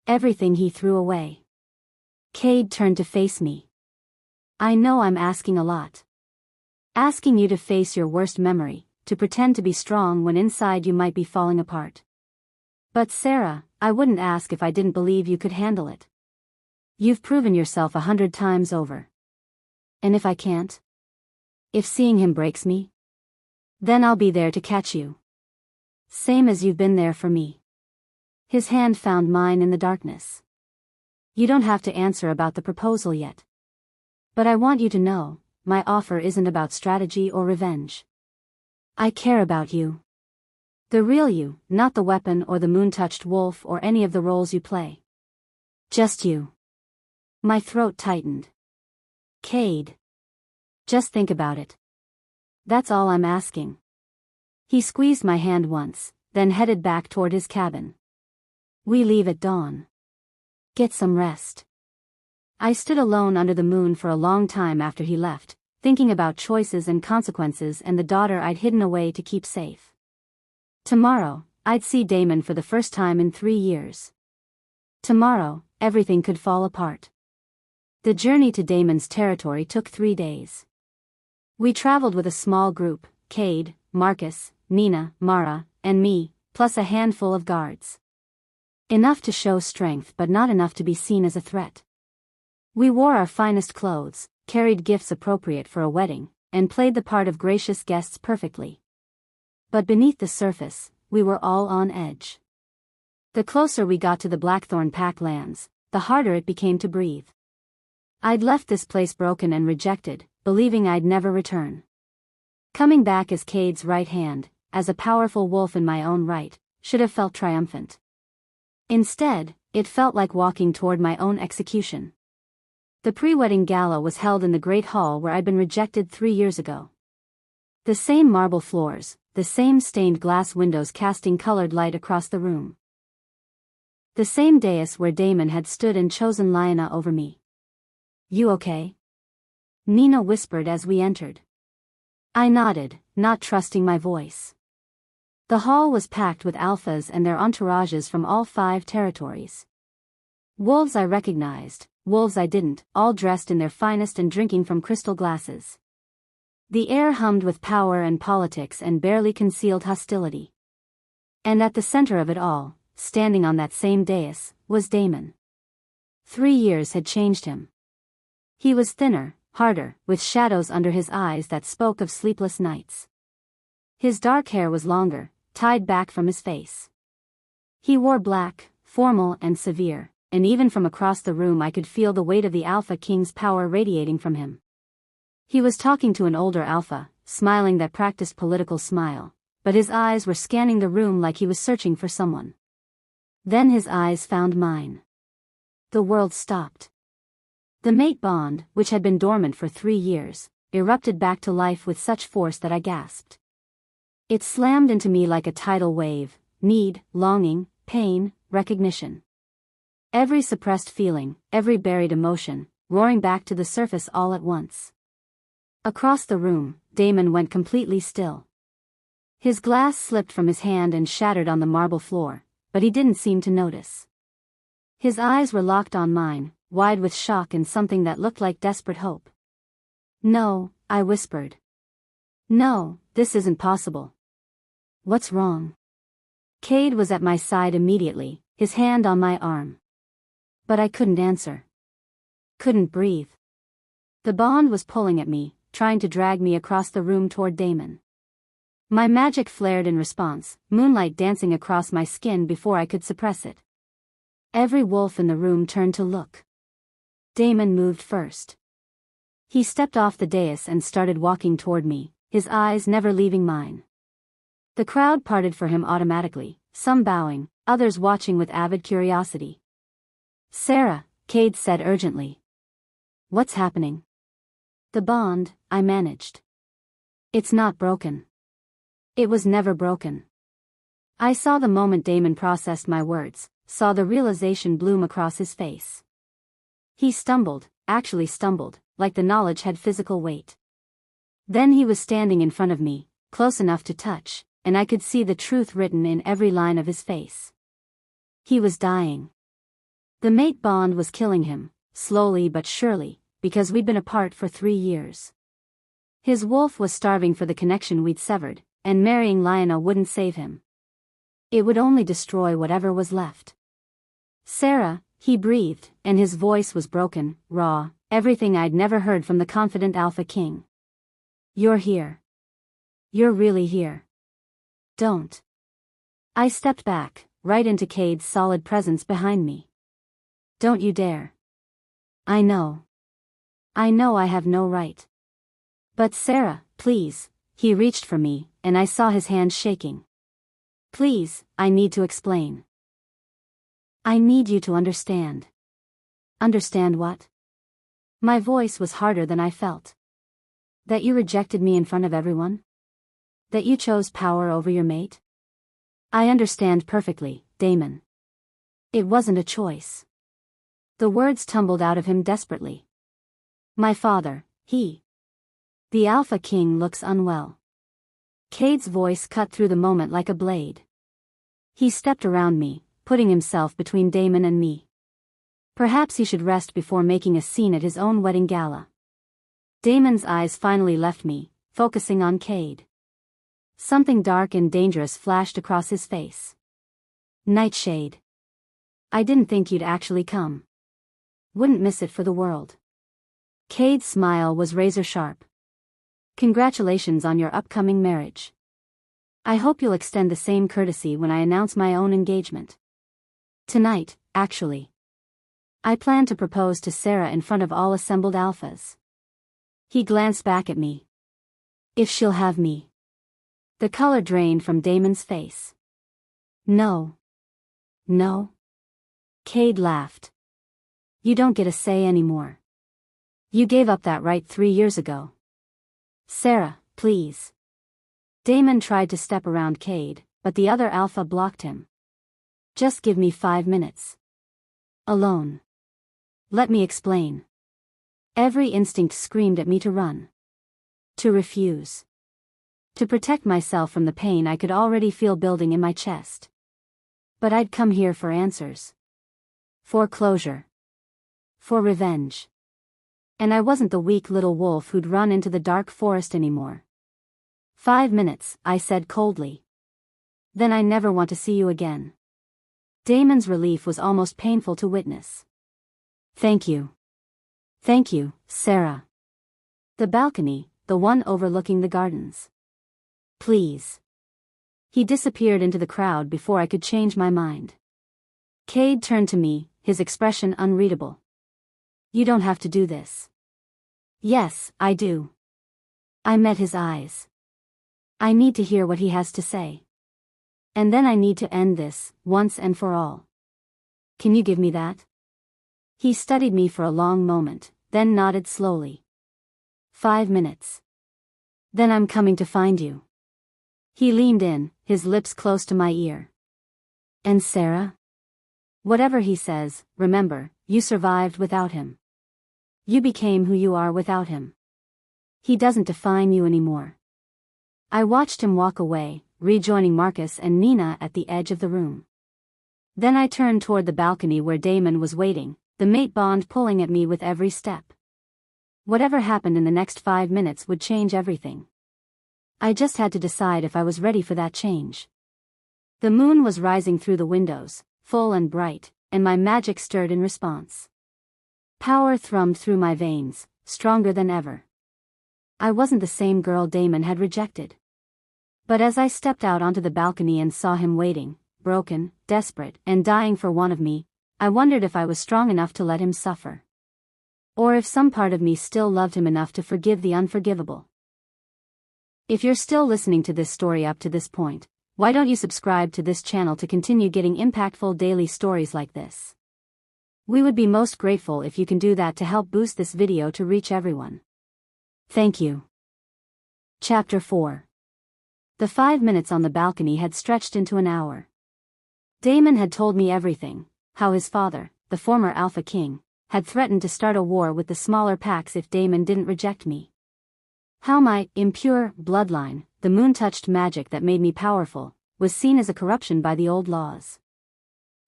Everything he threw away. Cade turned to face me. I know I'm asking a lot. Asking you to face your worst memory, to pretend to be strong when inside you might be falling apart. But Sarah, I wouldn't ask if I didn't believe you could handle it. You've proven yourself 100 times over. And if I can't? If seeing him breaks me? Then I'll be there to catch you. Same as you've been there for me. His hand found mine in the darkness. You don't have to answer about the proposal yet. But I want you to know, my offer isn't about strategy or revenge. I care about you. The real you, not the weapon or the moon-touched wolf or any of the roles you play. Just you. My throat tightened. Cade. Just think about it. That's all I'm asking. He squeezed my hand once, then headed back toward his cabin. We leave at dawn. Get some rest. I stood alone under the moon for a long time after he left, thinking about choices and consequences and the daughter I'd hidden away to keep safe. Tomorrow, I'd see Damon for the first time in 3 years. Tomorrow, everything could fall apart. The journey to Damon's territory took 3 days. We traveled with a small group, Cade, Marcus, Nina, Mara, and me, plus a handful of guards. Enough to show strength but not enough to be seen as a threat. We wore our finest clothes, carried gifts appropriate for a wedding, and played the part of gracious guests perfectly. But beneath the surface, we were all on edge. The closer we got to the Blackthorn Pack lands, the harder it became to breathe. I'd left this place broken and rejected, believing I'd never return. Coming back as Cade's right hand, as a powerful wolf in my own right, should have felt triumphant. Instead, it felt like walking toward my own execution. The pre-wedding gala was held in the great hall where I'd been rejected 3 years ago. The same marble floors, the same stained glass windows casting colored light across the room. The same dais where Damon had stood and chosen Lyanna over me. You okay? Nina whispered as we entered. I nodded, not trusting my voice. The hall was packed with alphas and their entourages from all 5 territories. Wolves I recognized, wolves I didn't, all dressed in their finest and drinking from crystal glasses. The air hummed with power and politics and barely concealed hostility. And at the center of it all, standing on that same dais, was Damon. 3 years had changed him. He was thinner, harder, with shadows under his eyes that spoke of sleepless nights. His dark hair was longer, tied back from his face. He wore black, formal and severe, and even from across the room I could feel the weight of the Alpha King's power radiating from him. He was talking to an older Alpha, smiling that practiced political smile, but his eyes were scanning the room like he was searching for someone. Then his eyes found mine. The world stopped. The mate bond, which had been dormant for 3 years, erupted back to life with such force that I gasped. It slammed into me like a tidal wave, need, longing, pain, recognition. Every suppressed feeling, every buried emotion, roaring back to the surface all at once. Across the room, Damon went completely still. His glass slipped from his hand and shattered on the marble floor, but he didn't seem to notice. His eyes were locked on mine, wide with shock and something that looked like desperate hope. No, I whispered. No, this isn't possible. What's wrong? Cade was at my side immediately, his hand on my arm. But I couldn't answer. Couldn't breathe. The bond was pulling at me, trying to drag me across the room toward Damon. My magic flared in response, moonlight dancing across my skin before I could suppress it. Every wolf in the room turned to look. Damon moved first. He stepped off the dais and started walking toward me, his eyes never leaving mine. The crowd parted for him automatically, some bowing, others watching with avid curiosity. Sarah, Cade said urgently. What's happening? The bond, I managed. It's not broken. It was never broken. I saw the moment Damon processed my words, saw the realization bloom across his face. He stumbled, actually stumbled, like the knowledge had physical weight. Then he was standing in front of me, close enough to touch, and I could see the truth written in every line of his face. He was dying. The mate bond was killing him, slowly but surely, because we'd been apart for 3 years. His wolf was starving for the connection we'd severed, and marrying Lionel wouldn't save him. It would only destroy whatever was left. Sarah, he breathed, and his voice was broken, raw, everything I'd never heard from the confident Alpha King. You're here. You're really here. Don't. I stepped back, right into Cade's solid presence behind me. Don't you dare. I know. I know I have no right. But Sarah, please, he reached for me, and I saw his hand shaking. Please, I need to explain. I need you to understand. Understand what? My voice was harder than I felt. That you rejected me in front of everyone? That you chose power over your mate? I understand perfectly, Damon. It wasn't a choice. The words tumbled out of him desperately. My father, the Alpha King looks unwell. Cade's voice cut through the moment like a blade. He stepped around me, putting himself between Damon and me. Perhaps he should rest before making a scene at his own wedding gala. Damon's eyes finally left me, focusing on Cade. Something dark and dangerous flashed across his face. Nightshade. I didn't think you'd actually come. Wouldn't miss it for the world. Cade's smile was razor sharp. Congratulations on your upcoming marriage. I hope you'll extend the same courtesy when I announce my own engagement. Tonight, actually. I plan to propose to Sarah in front of all assembled alphas. He glanced back at me. If she'll have me. The color drained from Damon's face. No. No. Cade laughed. You don't get a say anymore. You gave up that right 3 years ago. Sarah, please. Damon tried to step around Cade, but the other alpha blocked him. Just give me 5 minutes. Alone. Let me explain. Every instinct screamed at me to run. To refuse. To protect myself from the pain I could already feel building in my chest. But I'd come here for answers. For closure. For revenge. And I wasn't the weak little wolf who'd run into the dark forest anymore. 5 minutes, I said coldly. Then I never want to see you again. Damon's relief was almost painful to witness. Thank you. Thank you, Sarah. The balcony, the one overlooking the gardens. Please. He disappeared into the crowd before I could change my mind. Cade turned to me, his expression unreadable. You don't have to do this. Yes, I do. I met his eyes. I need to hear what he has to say. And then I need to end this, once and for all. Can you give me that? He studied me for a long moment, then nodded slowly. 5 minutes. Then I'm coming to find you. He leaned in, his lips close to my ear. And Sarah? Whatever he says, remember, you survived without him. You became who you are without him. He doesn't define you anymore. I watched him walk away, rejoining Marcus and Nina at the edge of the room. Then I turned toward the balcony where Damon was waiting, the mate bond pulling at me with every step. Whatever happened in the next 5 minutes would change everything. I just had to decide if I was ready for that change. The moon was rising through the windows, full and bright, and my magic stirred in response. Power thrummed through my veins, stronger than ever. I wasn't the same girl Damon had rejected. But as I stepped out onto the balcony and saw him waiting, broken, desperate, and dying for one of me, I wondered if I was strong enough to let him suffer. Or if some part of me still loved him enough to forgive the unforgivable. If you're still listening to this story up to this point, why don't you subscribe to this channel to continue getting impactful daily stories like this? We would be most grateful if you can do that to help boost this video to reach everyone. Thank you. Chapter 4. The 5 minutes on the balcony had stretched into an hour. Damon had told me everything, how his father, the former Alpha King, had threatened to start a war with the smaller packs if Damon didn't reject me. How my impure bloodline, the moon-touched magic that made me powerful, was seen as a corruption by the old laws.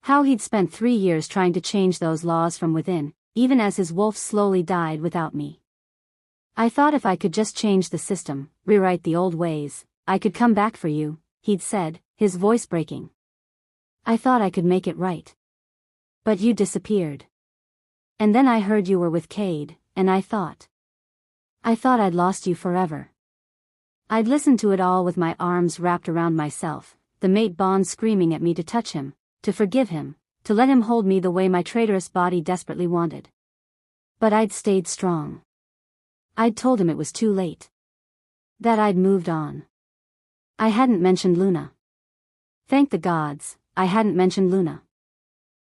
How he'd spent 3 years trying to change those laws from within, even as his wolf slowly died without me. I thought if I could just change the system, rewrite the old ways, I could come back for you, he'd said, his voice breaking. I thought I could make it right. But you disappeared. And then I heard you were with Cade, and I thought I'd lost you forever. I'd listened to it all with my arms wrapped around myself, the mate bond screaming at me to touch him, to forgive him, to let him hold me the way my traitorous body desperately wanted. But I'd stayed strong. I'd told him it was too late. That I'd moved on. I hadn't mentioned Luna. Thank the gods, I hadn't mentioned Luna.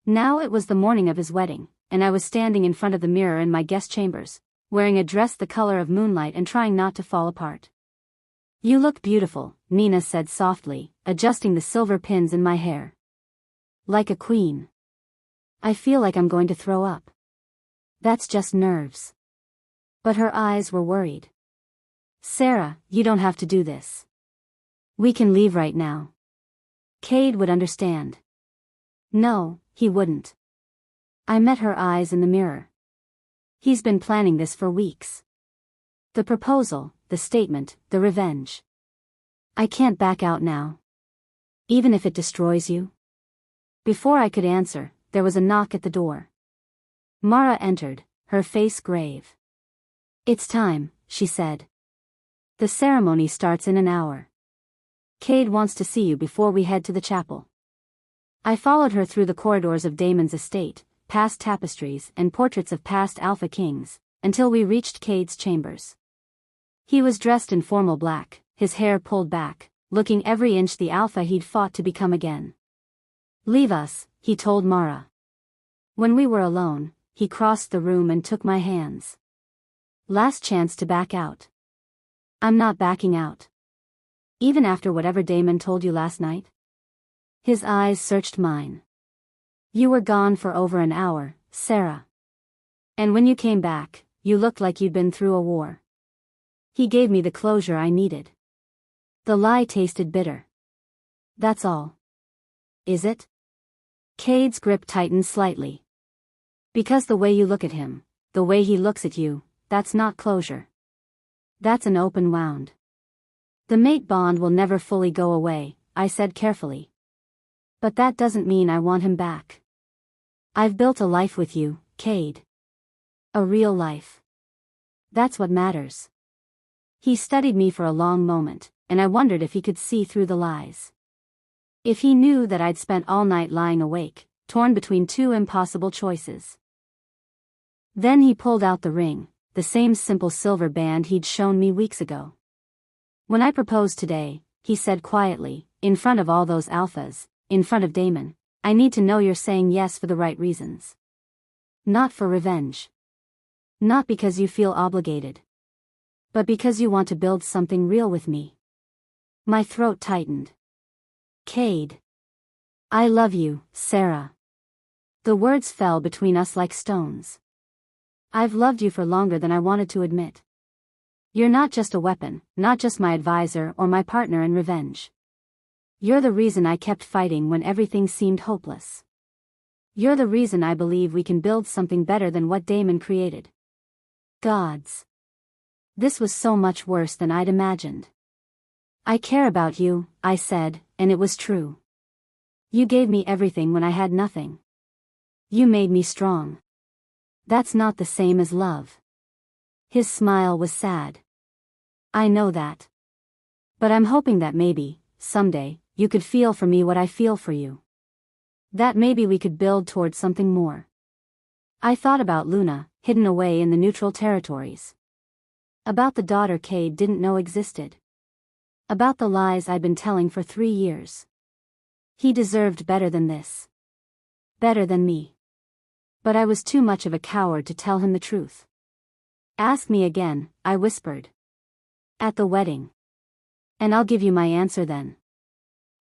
Now it was the morning of his wedding, and I was standing in front of the mirror in my guest chambers, wearing a dress the color of moonlight and trying not to fall apart. You look beautiful, Nina said softly, adjusting the silver pins in my hair. Like a queen. I feel like I'm going to throw up. That's just nerves. But her eyes were worried. Sarah, you don't have to do this. We can leave right now. Cade would understand. No, he wouldn't. I met her eyes in the mirror. He's been planning this for weeks. The proposal, the statement, the revenge. I can't back out now. Even if it destroys you. Before I could answer, there was a knock at the door. Mara entered, her face grave. It's time, she said. The ceremony starts in an hour. Cade wants to see you before we head to the chapel. I followed her through the corridors of Damon's estate, past tapestries and portraits of past Alpha Kings, until we reached Cade's chambers. He was dressed in formal black, his hair pulled back, looking every inch the Alpha he'd fought to become again. Leave us, he told Mara. When we were alone, he crossed the room and took my hands. Last chance to back out. I'm not backing out. Even after whatever Damon told you last night? His eyes searched mine. You were gone for over an hour, Sarah. And when you came back, you looked like you'd been through a war. He gave me the closure I needed. The lie tasted bitter. That's all. Is it? Cade's grip tightened slightly. Because the way you look at him, the way he looks at you, that's not closure. That's an open wound. The mate bond will never fully go away, I said carefully. But that doesn't mean I want him back. I've built a life with you, Cade. A real life. That's what matters. He studied me for a long moment, and I wondered if he could see through the lies. If he knew that I'd spent all night lying awake, torn between two impossible choices. Then he pulled out the ring, the same simple silver band he'd shown me weeks ago. When I proposed today, he said quietly, in front of all those alphas, in front of Damon, I need to know you're saying yes for the right reasons. Not for revenge. Not because you feel obligated. But because you want to build something real with me. My throat tightened. Cade. I love you, Sarah. The words fell between us like stones. I've loved you for longer than I wanted to admit. You're not just a weapon, not just my advisor or my partner in revenge. You're the reason I kept fighting when everything seemed hopeless. You're the reason I believe we can build something better than what Damon created. Gods. This was so much worse than I'd imagined. I care about you, I said, and it was true. You gave me everything when I had nothing. You made me strong. That's not the same as love. His smile was sad. I know that. But I'm hoping that maybe, someday, you could feel for me what I feel for you. That maybe we could build towards something more. I thought about Luna, hidden away in the neutral territories. About the daughter Cade didn't know existed. About the lies I'd been telling for 3 years. He deserved better than this. Better than me. But I was too much of a coward to tell him the truth. Ask me again, I whispered. At the wedding. And I'll give you my answer then.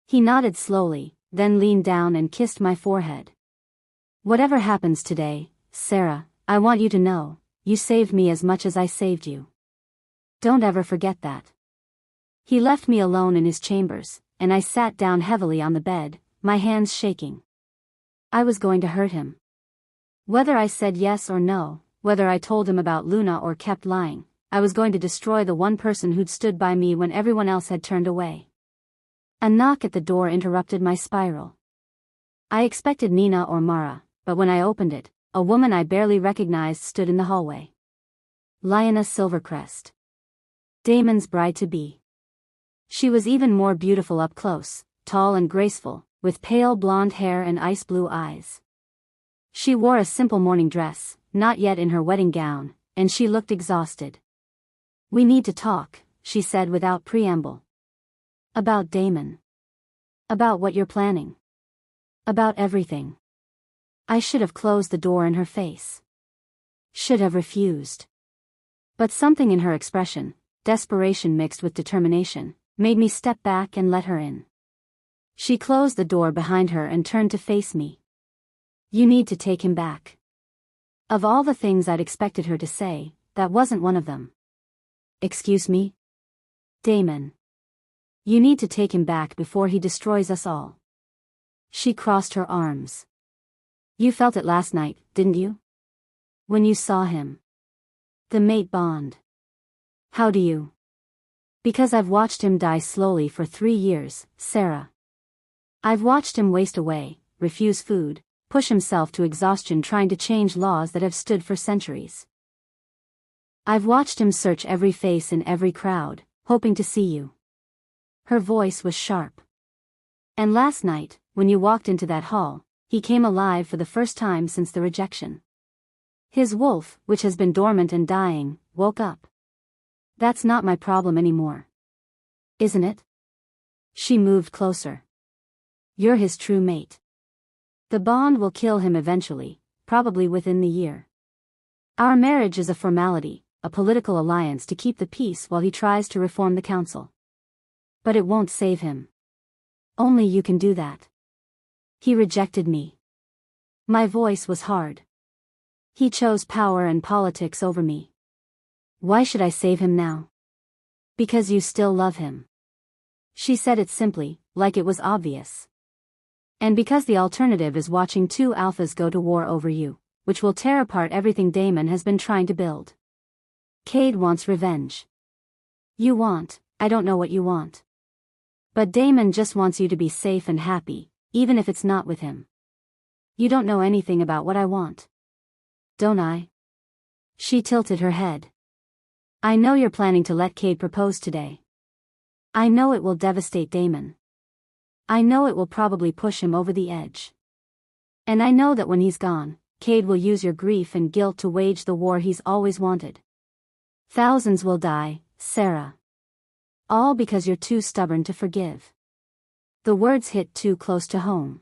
He nodded slowly, then leaned down and kissed my forehead. Whatever happens today, Sarah, I want you to know, you saved me as much as I saved you. Don't ever forget that. He left me alone in his chambers, and I sat down heavily on the bed, my hands shaking. I was going to hurt him. Whether I said yes or no, whether I told him about Luna or kept lying, I was going to destroy the one person who'd stood by me when everyone else had turned away. A knock at the door interrupted my spiral. I expected Nina or Mara, but when I opened it, a woman I barely recognized stood in the hallway. Lyanna Silvercrest. Daemon's bride-to-be. She was even more beautiful up close, tall and graceful, with pale blonde hair and ice blue eyes. She wore a simple morning dress, not yet in her wedding gown, and she looked exhausted. "We need to talk," she said without preamble. "About Daemon. About what you're planning. About everything." I should have closed the door in her face. Should have refused. But something in her expression, desperation mixed with determination, made me step back and let her in. She closed the door behind her and turned to face me. "You need to take him back." Of all the things I'd expected her to say, that wasn't one of them. "Excuse me? Daemon. You need to take him back before he destroys us all." She crossed her arms. "You felt it last night, didn't you? When you saw him. The mate bond. How do you?" "Because I've watched him die slowly for 3 years, Sarah. I've watched him waste away, refuse food, push himself to exhaustion trying to change laws that have stood for centuries. I've watched him search every face in every crowd, hoping to see you." Her voice was sharp. "And last night, when you walked into that hall, he came alive for the first time since the rejection. His wolf, which has been dormant and dying, woke up. That's not my problem anymore. Isn't it?" She moved closer. "You're his true mate. The bond will kill him eventually, probably within the year. Our marriage is a formality, a political alliance to keep the peace while he tries to reform the council. But it won't save him. Only you can do that. He rejected me." My voice was hard. "He chose power and politics over me. Why should I save him now?" "Because you still love him." She said it simply, like it was obvious. "And because the alternative is watching 2 alphas go to war over you, which will tear apart everything Daemon has been trying to build. Cade wants revenge. You want, I don't know what you want. But Daemon just wants you to be safe and happy, even if it's not with him. You don't know anything about what I want. Don't I?" She tilted her head. "I know you're planning to let Cade propose today. I know it will devastate Daemon. I know it will probably push him over the edge. And I know that when he's gone, Cade will use your grief and guilt to wage the war he's always wanted. Thousands will die, Sarah. All because you're too stubborn to forgive." The words hit too close to home.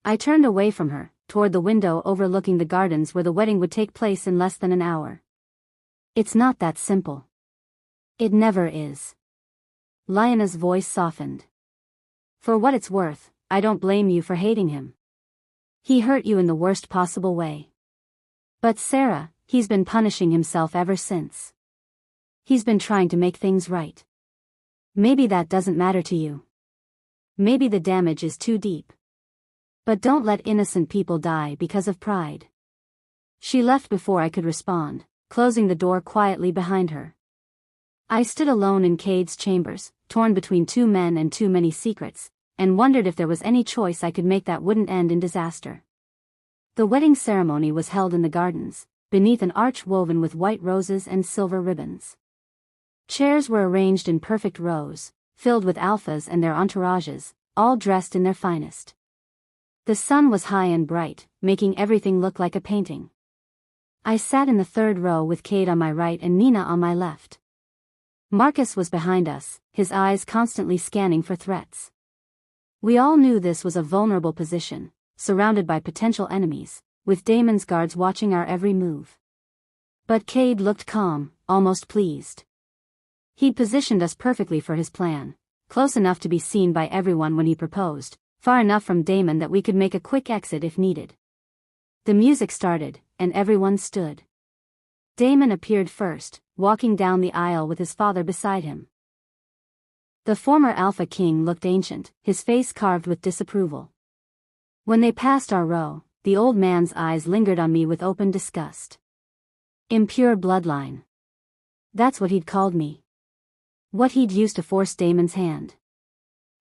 I turned away from her, toward the window overlooking the gardens where the wedding would take place in less than an hour. "It's not that simple. It never is." Lyanna's voice softened. "For what it's worth, I don't blame you for hating him. He hurt you in the worst possible way. But Sarah, he's been punishing himself ever since. He's been trying to make things right. Maybe that doesn't matter to you. Maybe the damage is too deep. But don't let innocent people die because of pride." She left before I could respond, closing the door quietly behind her. I stood alone in Cade's chambers, torn between 2 men and too many secrets, and wondered if there was any choice I could make that wouldn't end in disaster. The wedding ceremony was held in the gardens, beneath an arch woven with white roses and silver ribbons. Chairs were arranged in perfect rows, filled with alphas and their entourages, all dressed in their finest. The sun was high and bright, making everything look like a painting. I sat in the 3rd row with Cade on my right and Nina on my left. Marcus was behind us, his eyes constantly scanning for threats. We all knew this was a vulnerable position, surrounded by potential enemies, with Daemon's guards watching our every move. But Cade looked calm, almost pleased. He'd positioned us perfectly for his plan, close enough to be seen by everyone when he proposed, far enough from Daemon that we could make a quick exit if needed. The music started, and everyone stood. Damon appeared first, walking down the aisle with his father beside him. The former Alpha King looked ancient, his face carved with disapproval. When they passed our row, the old man's eyes lingered on me with open disgust. Impure bloodline. That's what he'd called me. What he'd used to force Damon's hand.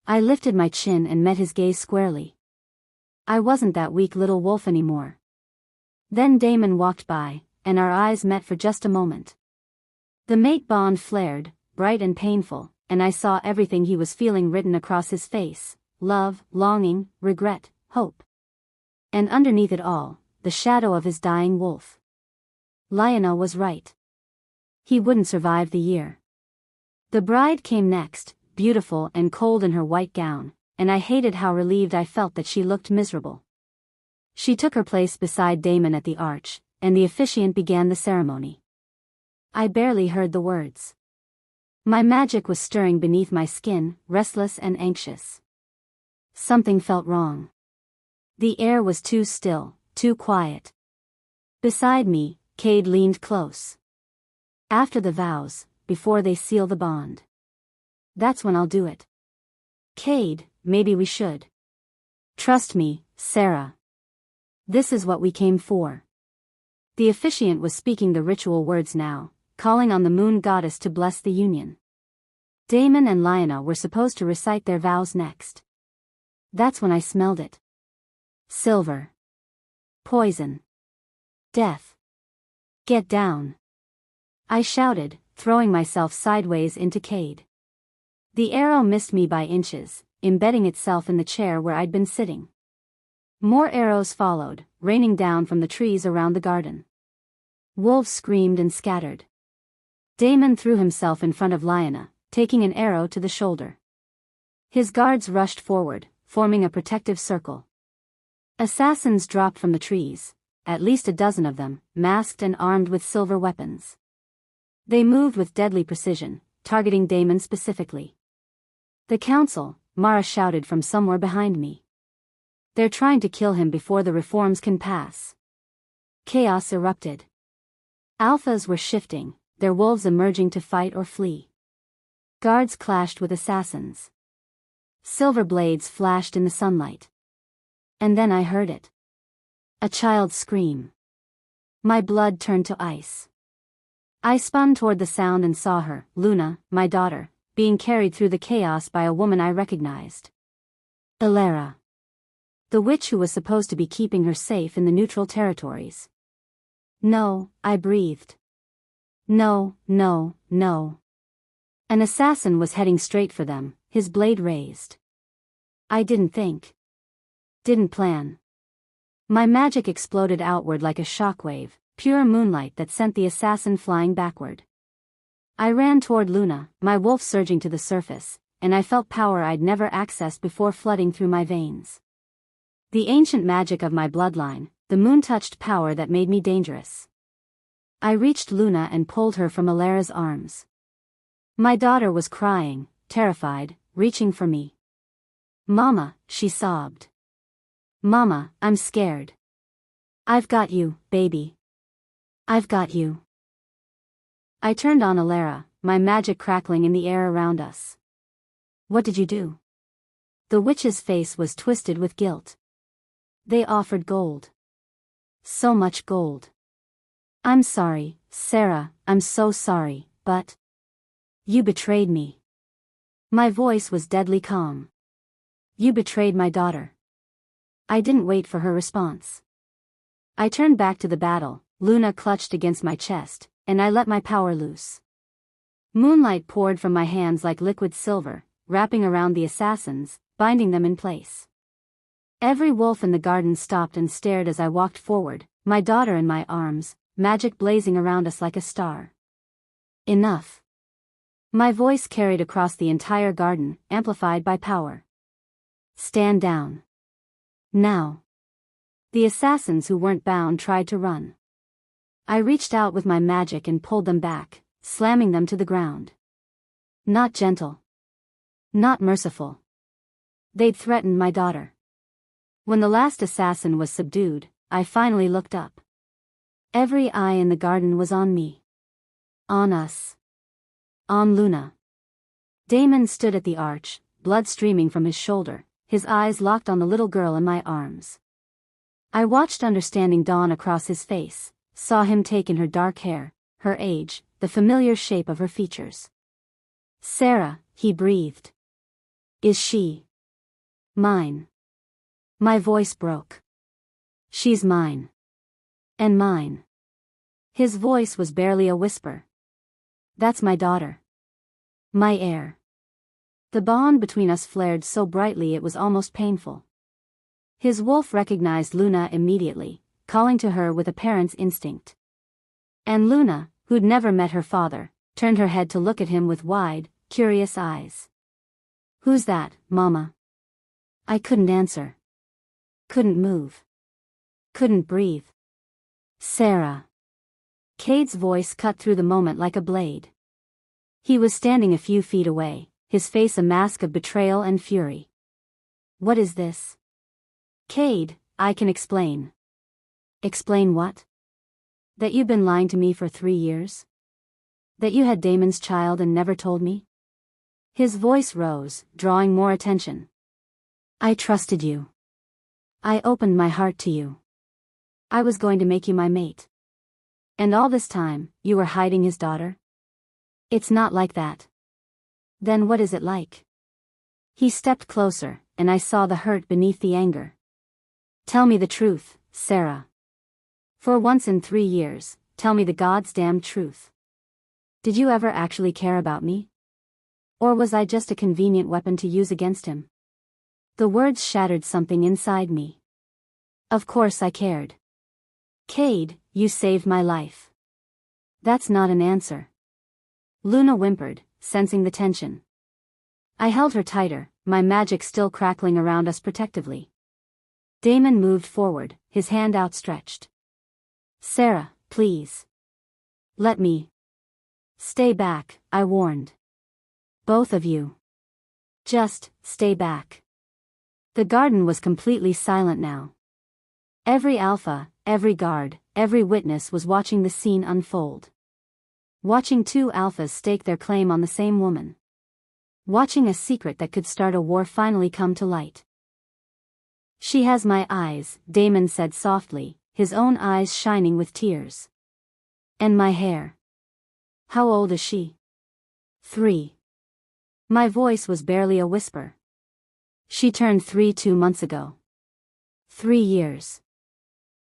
I lifted my chin and met his gaze squarely. I wasn't that weak little wolf anymore. Then Damon walked by, and our eyes met for just a moment. The mate bond flared, bright and painful, and I saw everything he was feeling written across his face: love, longing, regret, hope. And underneath it all, the shadow of his dying wolf. Lyanna was right. He wouldn't survive the year. The bride came next, beautiful and cold in her white gown, and I hated how relieved I felt that she looked miserable. She took her place beside Damon at the arch, and the officiant began the ceremony. I barely heard the words. My magic was stirring beneath my skin, restless and anxious. Something felt wrong. The air was too still, too quiet. Beside me, Cade leaned close. After the vows, before they seal the bond. That's when I'll do it. Cade, maybe we should. Trust me, Sarah. This is what we came for. The officiant was speaking the ritual words now, calling on the moon goddess to bless the union. Damon and Lyanna were supposed to recite their vows next. That's when I smelled it. Silver. Poison. Death. Get down. I shouted, throwing myself sideways into Cade. The arrow missed me by inches, embedding itself in the chair where I'd been sitting. More arrows followed, raining down from the trees around the garden. Wolves screamed and scattered. Damon threw himself in front of Lyanna, taking an arrow to the shoulder. His guards rushed forward, forming a protective circle. Assassins dropped from the trees, at least a dozen of them, masked and armed with silver weapons. They moved with deadly precision, targeting Damon specifically. The council, Mara shouted from somewhere behind me. They're trying to kill him before the reforms can pass. Chaos erupted. Alphas were shifting, their wolves emerging to fight or flee. Guards clashed with assassins. Silver blades flashed in the sunlight. And then I heard it. A child's scream. My blood turned to ice. I spun toward the sound and saw her, Luna, my daughter, being carried through the chaos by a woman I recognized. Ilera. The witch who was supposed to be keeping her safe in the neutral territories. No, I breathed. No, no, no. An assassin was heading straight for them, his blade raised. I didn't think. Didn't plan. My magic exploded outward like a shockwave, pure moonlight that sent the assassin flying backward. I ran toward Luna, my wolf surging to the surface, and I felt power I'd never accessed before flooding through my veins. The ancient magic of my bloodline, the moon-touched power that made me dangerous. I reached Luna and pulled her from Ilera's arms. My daughter was crying, terrified, reaching for me. Mama, she sobbed. Mama, I'm scared. I've got you, baby. I've got you. I turned on Ilera, my magic crackling in the air around us. What did you do? The witch's face was twisted with guilt. They offered gold. So much gold. I'm sorry, Sarah, I'm so sorry, but... You betrayed me. My voice was deadly calm. You betrayed my daughter. I didn't wait for her response. I turned back to the battle, Luna clutched against my chest, and I let my power loose. Moonlight poured from my hands like liquid silver, wrapping around the assassins, binding them in place. Every wolf in the garden stopped and stared as I walked forward, my daughter in my arms, magic blazing around us like a star. Enough. My voice carried across the entire garden, amplified by power. Stand down. Now. The assassins who weren't bound tried to run. I reached out with my magic and pulled them back, slamming them to the ground. Not gentle. Not merciful. They'd threatened my daughter. When the last assassin was subdued, I finally looked up. Every eye in the garden was on me. On us. On Luna. Damon stood at the arch, blood streaming from his shoulder, his eyes locked on the little girl in my arms. I watched understanding dawn across his face, saw him take in her dark hair, her age, the familiar shape of her features. Sarah, he breathed. Is she mine? My voice broke. She's mine. And mine. His voice was barely a whisper. That's my daughter. My heir. The bond between us flared so brightly it was almost painful. His wolf recognized Luna immediately, calling to her with a parent's instinct. And Luna, who'd never met her father, turned her head to look at him with wide, curious eyes. Who's that, Mama? I couldn't answer. Couldn't move. Couldn't breathe. Sarah. Cade's voice cut through the moment like a blade. He was standing a few feet away, his face a mask of betrayal and fury. What is this? Cade, I can explain. Explain what? That you've been lying to me for 3 years? That you had Damon's child and never told me? His voice rose, drawing more attention. I trusted you. I opened my heart to you. I was going to make you my mate. And all this time, you were hiding his daughter? It's not like that. Then what is it like? He stepped closer, and I saw the hurt beneath the anger. Tell me the truth, Sarah. For once in 3 years, tell me the God's damned truth. Did you ever actually care about me? Or was I just a convenient weapon to use against him? The words shattered something inside me. Of course I cared. Cade, you saved my life. That's not an answer. Luna whimpered, sensing the tension. I held her tighter, my magic still crackling around us protectively. Damon moved forward, his hand outstretched. Sarah, please. Let me. Stay back, I warned. Both of you. Just, stay back. The garden was completely silent now. Every alpha, every guard, every witness was watching the scene unfold. Watching 2 alphas stake their claim on the same woman. Watching a secret that could start a war finally come to light. She has my eyes, Damon said softly, his own eyes shining with tears. And my hair. How old is she? 3. My voice was barely a whisper. She turned 3 2 months ago. 3 years.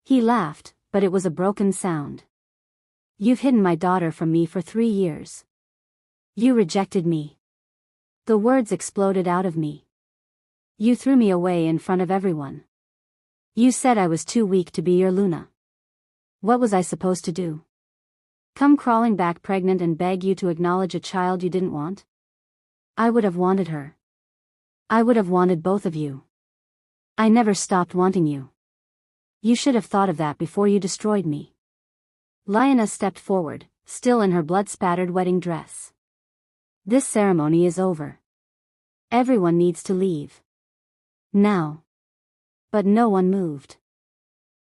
He laughed, but it was a broken sound. You've hidden my daughter from me for 3 years. You rejected me. The words exploded out of me. You threw me away in front of everyone. You said I was too weak to be your Luna. What was I supposed to do? Come crawling back pregnant and beg you to acknowledge a child you didn't want? I would have wanted her. I would have wanted both of you. I never stopped wanting you. You should have thought of that before you destroyed me. Lioness stepped forward, still in her blood-spattered wedding dress. This ceremony is over. Everyone needs to leave. Now. But no one moved.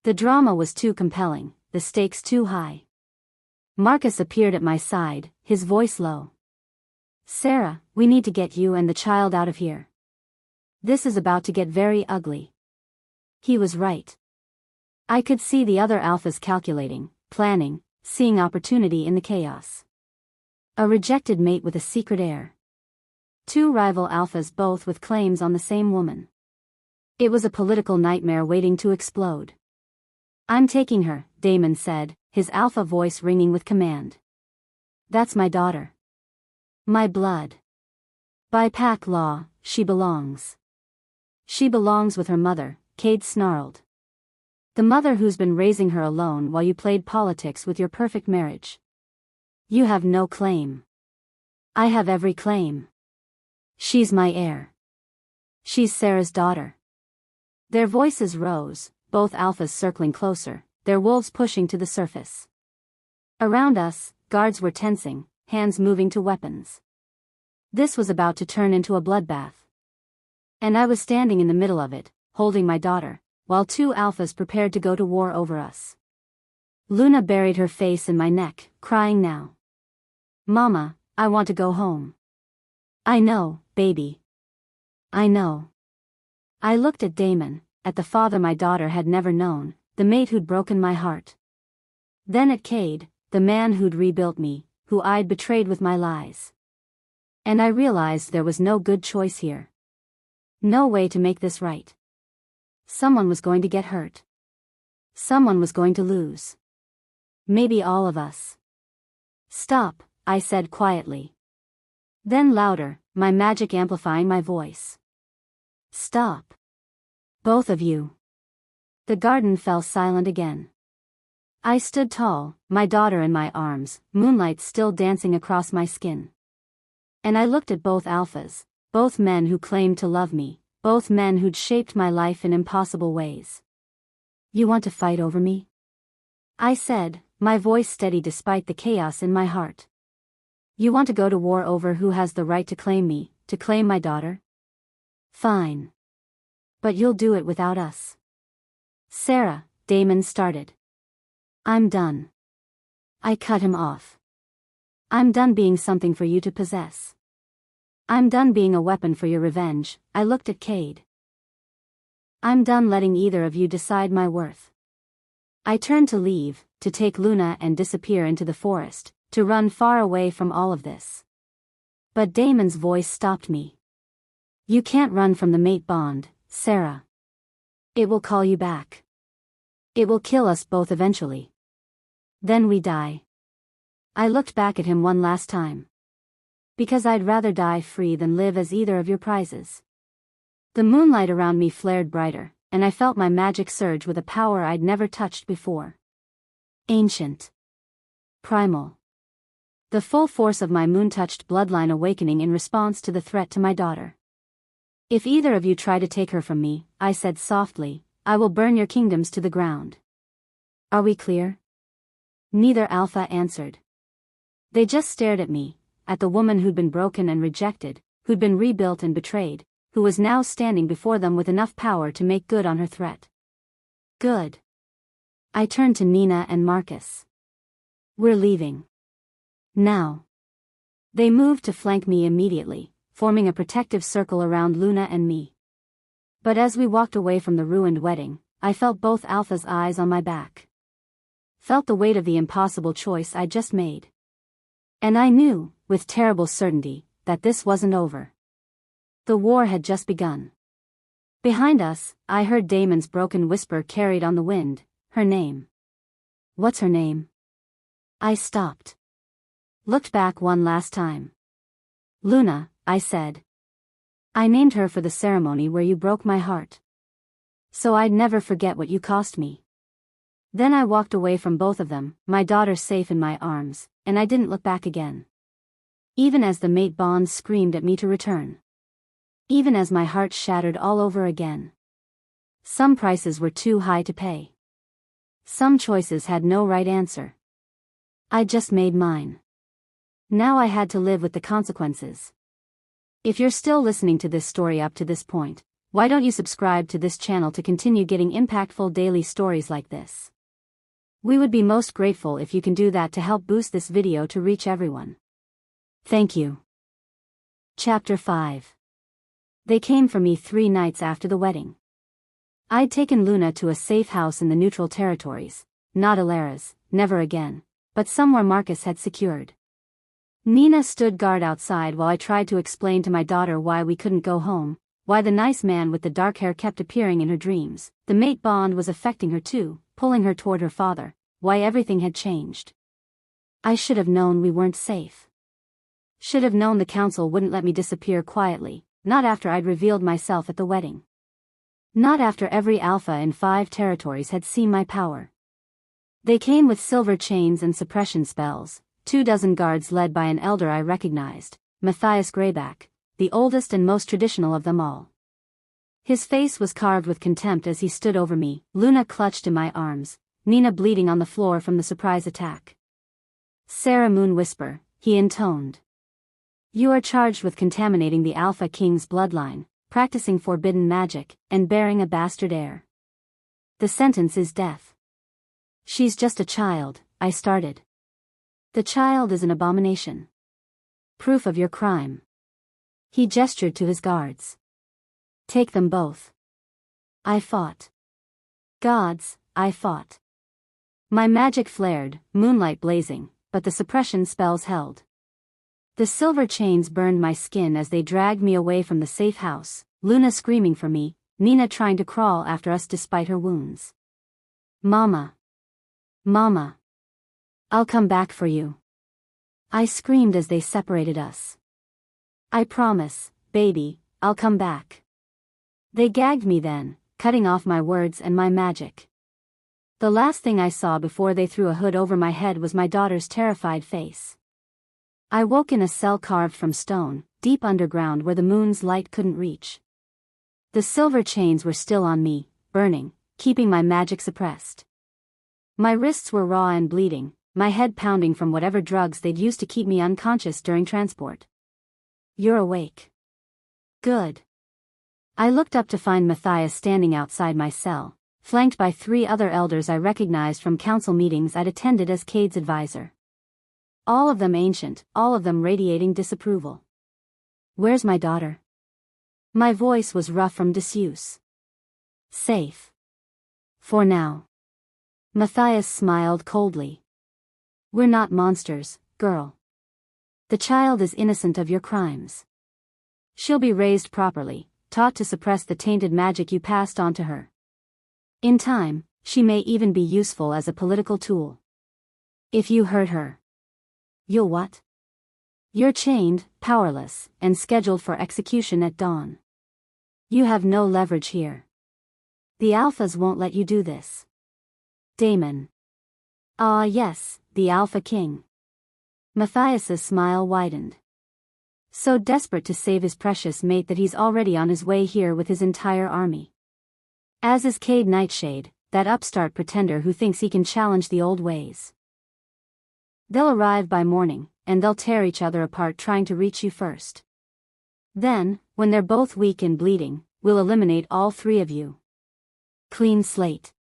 The drama was too compelling, the stakes too high. Marcus appeared at my side, his voice low. Sarah, we need to get you and the child out of here. This is about to get very ugly. He was right. I could see the other alphas calculating, planning, seeing opportunity in the chaos. A rejected mate with a secret heir. 2 rival alphas both with claims on the same woman. It was a political nightmare waiting to explode. I'm taking her, Damon said, his alpha voice ringing with command. That's my daughter. My blood. By pack law, she belongs. She belongs with her mother, Cade snarled. The mother who's been raising her alone while you played politics with your perfect marriage. You have no claim. I have every claim. She's my heir. She's Sarah's daughter. Their voices rose, both alphas circling closer, their wolves pushing to the surface. Around us, guards were tensing, hands moving to weapons. This was about to turn into a bloodbath. And I was standing in the middle of it, holding my daughter, while 2 alphas prepared to go to war over us. Luna buried her face in my neck, crying now. Mama, I want to go home. I know, baby. I know. I looked at Damon, at the father my daughter had never known, the mate who'd broken my heart. Then at Cade, the man who'd rebuilt me, who I'd betrayed with my lies. And I realized there was no good choice here. No way to make this right. Someone was going to get hurt. Someone was going to lose. Maybe all of us. Stop, I said quietly. Then louder, my magic amplifying my voice. Stop. Both of you. The garden fell silent again. I stood tall, my daughter in my arms, moonlight still dancing across my skin. And I looked at both alphas, both men who claimed to love me, both men who'd shaped my life in impossible ways. You want to fight over me? I said, my voice steady despite the chaos in my heart. You want to go to war over who has the right to claim me, to claim my daughter? Fine. But you'll do it without us. Sarah, Damon started. I'm done. I cut him off. I'm done being something for you to possess. I'm done being a weapon for your revenge. I looked at Cade. I'm done letting either of you decide my worth. I turned to leave, to take Luna and disappear into the forest, to run far away from all of this. But Damon's voice stopped me. You can't run from the mate bond, Sarah. It will call you back. It will kill us both eventually. Then we die. I looked back at him one last time. Because I'd rather die free than live as either of your prizes. The moonlight around me flared brighter, and I felt my magic surge with a power I'd never touched before. Ancient. Primal. The full force of my moon-touched bloodline awakening in response to the threat to my daughter. If either of you try to take her from me, I said softly, I will burn your kingdoms to the ground. Are we clear? Neither alpha answered. They just stared at me, at the woman who'd been broken and rejected, who'd been rebuilt and betrayed, who was now standing before them with enough power to make good on her threat. Good. I turned to Nina and Marcus. We're leaving. Now. They moved to flank me immediately, forming a protective circle around Luna and me. But as we walked away from the ruined wedding, I felt both alphas' eyes on my back. Felt the weight of the impossible choice I'd just made. And I knew, with terrible certainty, that this wasn't over. The war had just begun. Behind us, I heard Damon's broken whisper carried on the wind, her name. What's her name? I stopped. Looked back one last time. Luna, I said. I named her for the ceremony where you broke my heart. So I'd never forget what you cost me. Then I walked away from both of them, my daughter safe in my arms, and I didn't look back again. Even as the mate bond screamed at me to return. Even as my heart shattered all over again. Some prices were too high to pay. Some choices had no right answer. I just made mine. Now I had to live with the consequences. If you're still listening to this story up to this point, why don't you subscribe to this channel to continue getting impactful daily stories like this? We would be most grateful if you can do that to help boost this video to reach everyone. Thank you. Chapter 5. They came for me 3 nights after the wedding. I'd taken Luna to a safe house in the neutral territories, not Alara's, never again, but somewhere Marcus had secured. Nina stood guard outside while I tried to explain to my daughter why we couldn't go home, why the nice man with the dark hair kept appearing in her dreams, the mate bond was affecting her too, pulling her toward her father, why everything had changed. I should have known we weren't safe. Should have known the council wouldn't let me disappear quietly, not after I'd revealed myself at the wedding. Not after every alpha in 5 territories had seen my power. They came with silver chains and suppression spells, 24 guards led by an elder I recognized, Matthias Greyback, the oldest and most traditional of them all. His face was carved with contempt as he stood over me, Luna clutched in my arms, Nina bleeding on the floor from the surprise attack. Sarah Moon whisper, he intoned. You are charged with contaminating the Alpha King's bloodline, practicing forbidden magic, and bearing a bastard heir. The sentence is death. She's just a child, I started. The child is an abomination. Proof of your crime. He gestured to his guards. Take them both. I fought. Gods, I fought. My magic flared, moonlight blazing, but the suppression spells held. The silver chains burned my skin as they dragged me away from the safe house, Luna screaming for me, Nina trying to crawl after us despite her wounds. Mama. Mama. I'll come back for you. I screamed as they separated us. I promise, baby, I'll come back. They gagged me then, cutting off my words and my magic. The last thing I saw before they threw a hood over my head was my daughter's terrified face. I woke in a cell carved from stone, deep underground where the moon's light couldn't reach. The silver chains were still on me, burning, keeping my magic suppressed. My wrists were raw and bleeding, my head pounding from whatever drugs they'd used to keep me unconscious during transport. You're awake. Good. I looked up to find Matthias standing outside my cell, flanked by 3 other elders I recognized from council meetings I'd attended as Cade's advisor. All of them ancient, all of them radiating disapproval. Where's my daughter? My voice was rough from disuse. Safe. For now. Matthias smiled coldly. We're not monsters, girl. The child is innocent of your crimes. She'll be raised properly, taught to suppress the tainted magic you passed on to her. In time, she may even be useful as a political tool. If you hurt her. You'll what? You're chained, powerless, and scheduled for execution at dawn. You have no leverage here. The Alphas won't let you do this. Damon. Ah yes, the Alpha King. Matthias's smile widened. So desperate to save his precious mate that he's already on his way here with his entire army. As is Cade Nightshade, that upstart pretender who thinks he can challenge the old ways. They'll arrive by morning, and they'll tear each other apart trying to reach you first. Then, when they're both weak and bleeding, we'll eliminate all 3 of you. Clean slate.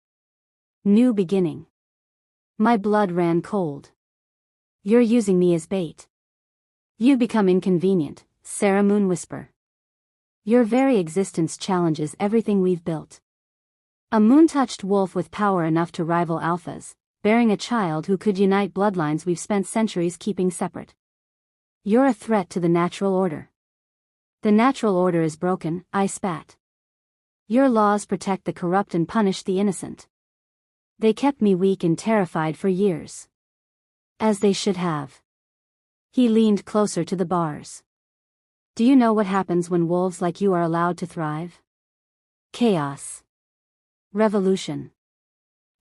New beginning. My blood ran cold. You're using me as bait. You become inconvenient, Sarah Moon whisper. Your very existence challenges everything we've built. A moon-touched wolf with power enough to rival alphas, bearing a child who could unite bloodlines we've spent centuries keeping separate. You're a threat to the natural order. The natural order is broken, I spat. Your laws protect the corrupt and punish the innocent. They kept me weak and terrified for years. As they should have. He leaned closer to the bars. Do you know what happens when wolves like you are allowed to thrive? Chaos. Revolution.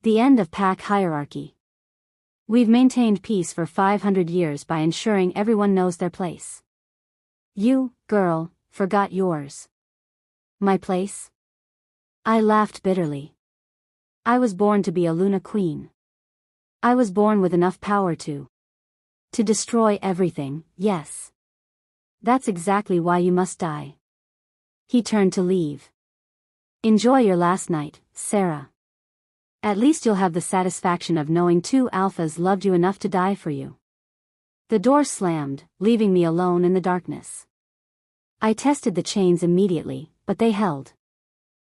The end of pack hierarchy. We've maintained peace for 500 years by ensuring everyone knows their place. You, girl, forgot yours. My place? I laughed bitterly. I was born to be a Luna Queen. I was born with enough power to destroy everything, yes. That's exactly why you must die. He turned to leave. Enjoy your last night, Sarah. At least you'll have the satisfaction of knowing 2 alphas loved you enough to die for you. The door slammed, leaving me alone in the darkness. I tested the chains immediately, but they held.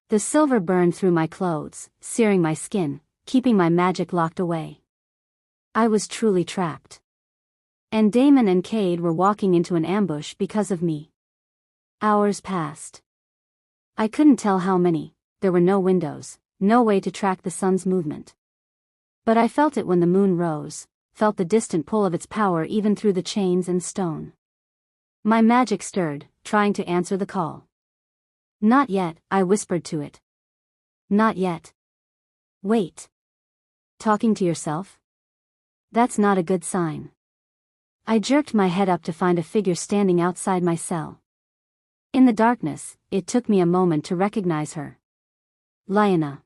The silver burned through my clothes, searing my skin, keeping my magic locked away. I was truly trapped. And Damon and Cade were walking into an ambush because of me. Hours passed. I couldn't tell how many, there were no windows, no way to track the sun's movement. But I felt it when the moon rose, felt the distant pull of its power even through the chains and stone. My magic stirred, trying to answer the call. Not yet, I whispered to it. Not yet. Wait. Talking to yourself? That's not a good sign. I jerked my head up to find a figure standing outside my cell. In the darkness, it took me a moment to recognize her. Lyanna.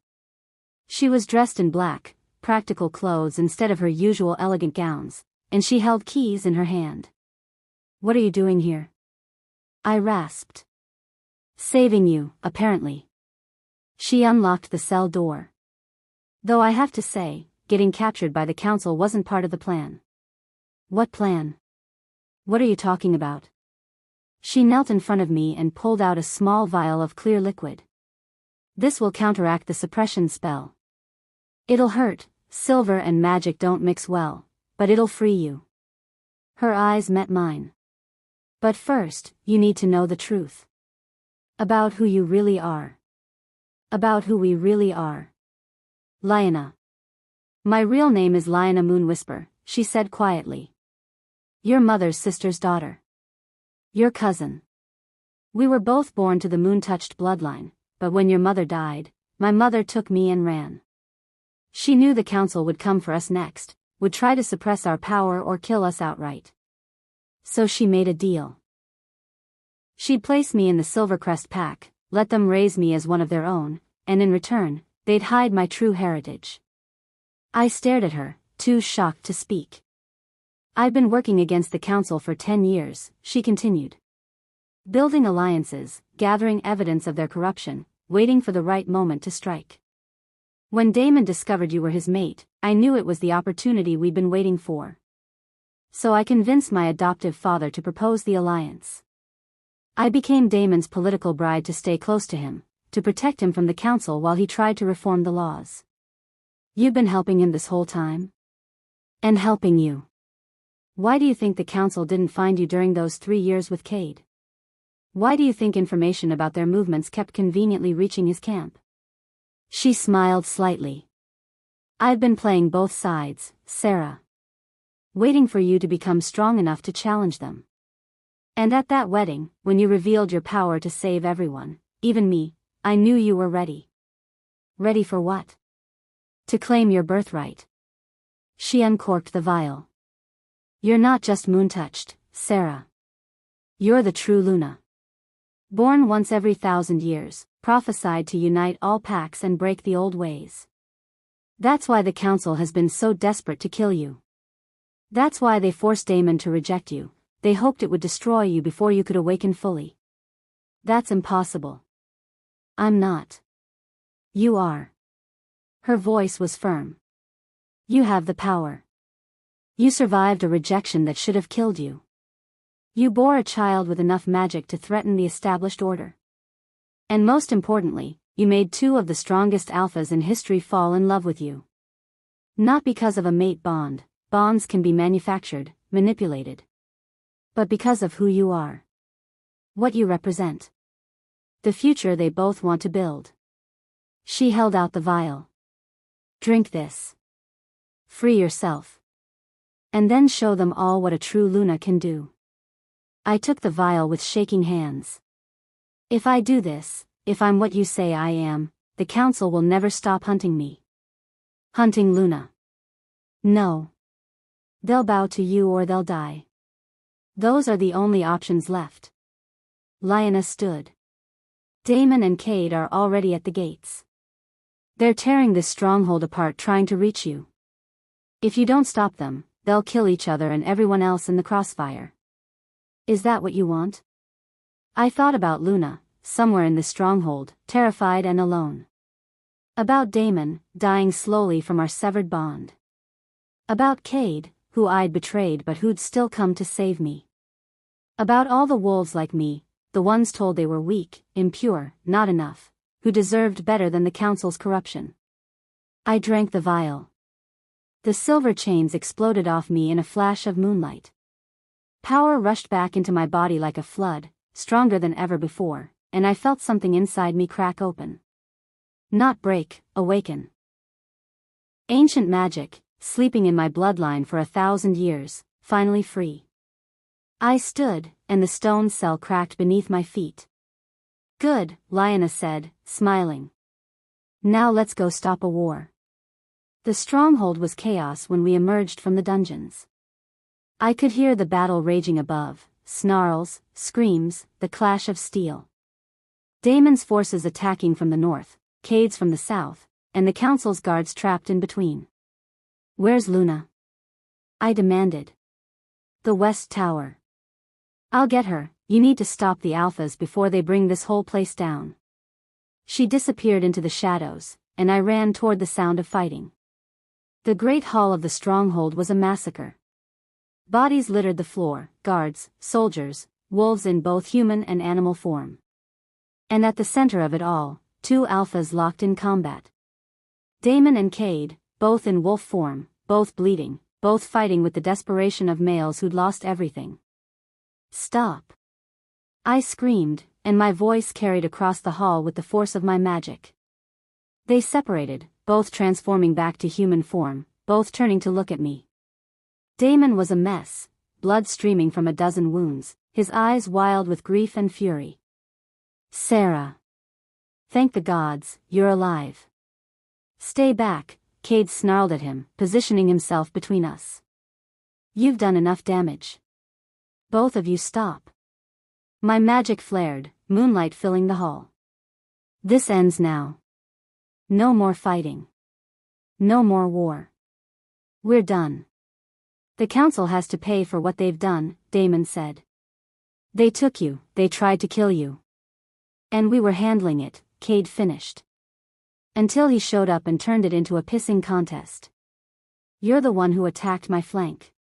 She was dressed in black, practical clothes instead of her usual elegant gowns, and she held keys in her hand. What are you doing here? I rasped. Saving you, apparently. She unlocked the cell door. Though I have to say, getting captured by the council wasn't part of the plan. What plan? What are you talking about? She knelt in front of me and pulled out a small vial of clear liquid. This will counteract the suppression spell. It'll hurt, silver and magic don't mix well, but it'll free you. Her eyes met mine. But first, you need to know the truth. About who you really are. About who we really are. Lyanna. My real name is Lyanna Moonwhisper, she said quietly. Your mother's sister's daughter. Your cousin. We were both born to the moon-touched bloodline, but when your mother died, my mother took me and ran. She knew the council would come for us next, would try to suppress our power or kill us outright. So she made a deal. She'd place me in the Silvercrest pack, let them raise me as one of their own, and in return, they'd hide my true heritage. I stared at her, too shocked to speak. I've been working against the council for 10 years, she continued. Building alliances, gathering evidence of their corruption, waiting for the right moment to strike. When Daemon discovered you were his mate, I knew it was the opportunity we'd been waiting for. So I convinced my adoptive father to propose the alliance. I became Daemon's political bride to stay close to him, to protect him from the council while he tried to reform the laws. You've been helping him this whole time? And helping you. Why do you think the council didn't find you during those 3 years with Cade? Why do you think information about their movements kept conveniently reaching his camp? She smiled slightly. I've been playing both sides, Sarah. Waiting for you to become strong enough to challenge them. And at that wedding, when you revealed your power to save everyone, even me, I knew you were ready. Ready for what? To claim your birthright. She uncorked the vial. You're not just moon-touched, Sarah. You're the true Luna. Born once every 1,000 years, prophesied to unite all packs and break the old ways. That's why the council has been so desperate to kill you. That's why they forced Daemon to reject you. They hoped it would destroy you before you could awaken fully. That's impossible. I'm not. You are. Her voice was firm. You have the power. You survived a rejection that should have killed you. You bore a child with enough magic to threaten the established order. And most importantly, you made 2 of the strongest alphas in history fall in love with you. Not because of a mate bond, bonds can be manufactured, manipulated. But because of who you are. What you represent. The future they both want to build. She held out the vial. Drink this. Free yourself. And then show them all what a true Luna can do. I took the vial with shaking hands. If I do this, if I'm what you say I am, the council will never stop hunting me. Hunting Luna. No. They'll bow to you or they'll die. Those are the only options left. Lyanna stood. Daemon and Cade are already at the gates. They're tearing this stronghold apart trying to reach you. If you don't stop them, they'll kill each other and everyone else in the crossfire. Is that what you want? I thought about Luna, somewhere in this stronghold, terrified and alone. About Daemon, dying slowly from our severed bond. About Cade, who I'd betrayed but who'd still come to save me. About all the wolves like me, the ones told they were weak, impure, not enough, who deserved better than the council's corruption. I drank the vial. The silver chains exploded off me in a flash of moonlight. Power rushed back into my body like a flood, stronger than ever before, and I felt something inside me crack open. Not break, awaken. Ancient magic, sleeping in my bloodline for 1,000 years, finally free. I stood, and the stone cell cracked beneath my feet. Good, Lyanna said, smiling. Now let's go stop a war. The stronghold was chaos when we emerged from the dungeons. I could hear the battle raging above, snarls, screams, the clash of steel. Daemon's forces attacking from the north, Cade's from the south, and the council's guards trapped in between. Where's Luna? I demanded. The West Tower. I'll get her, you need to stop the alphas before they bring this whole place down. She disappeared into the shadows, and I ran toward the sound of fighting. The great hall of the stronghold was a massacre. Bodies littered the floor, guards, soldiers, wolves in both human and animal form. And at the center of it all, two alphas locked in combat. Damon and Cade, both in wolf form, both bleeding, both fighting with the desperation of males who'd lost everything. "Stop!" I screamed, and my voice carried across the hall with the force of my magic. They separated, both transforming back to human form, both turning to look at me. Damon was a mess, blood streaming from a dozen wounds, his eyes wild with grief and fury. "Sarah. Thank the gods, you're alive." "Stay back," Cade snarled at him, positioning himself between us. "You've done enough damage. Both of you stop." My magic flared, moonlight filling the hall. "This ends now. No more fighting. No more war. We're done." "The council has to pay for what they've done," Damon said. "They took you, they tried to kill you. And we were handling it," Cade finished. "Until he showed up and turned it into a pissing contest. You're the one who attacked my flank.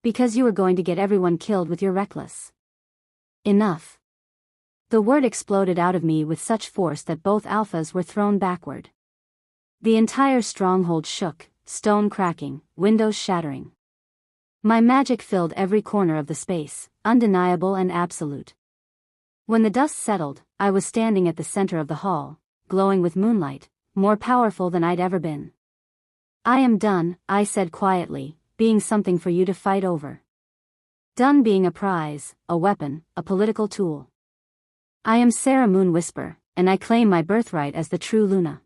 Because you were going to get everyone killed with your reckless." "Enough." The word exploded out of me with such force that both alphas were thrown backward. The entire stronghold shook, stone cracking, windows shattering. My magic filled every corner of the space, undeniable and absolute. When the dust settled, I was standing at the center of the hall, glowing with moonlight, more powerful than I'd ever been. "I am done," I said quietly, "being something for you to fight over. Done being a prize, a weapon, a political tool. I am Sarah Moonwhisper, and I claim my birthright as the true Luna."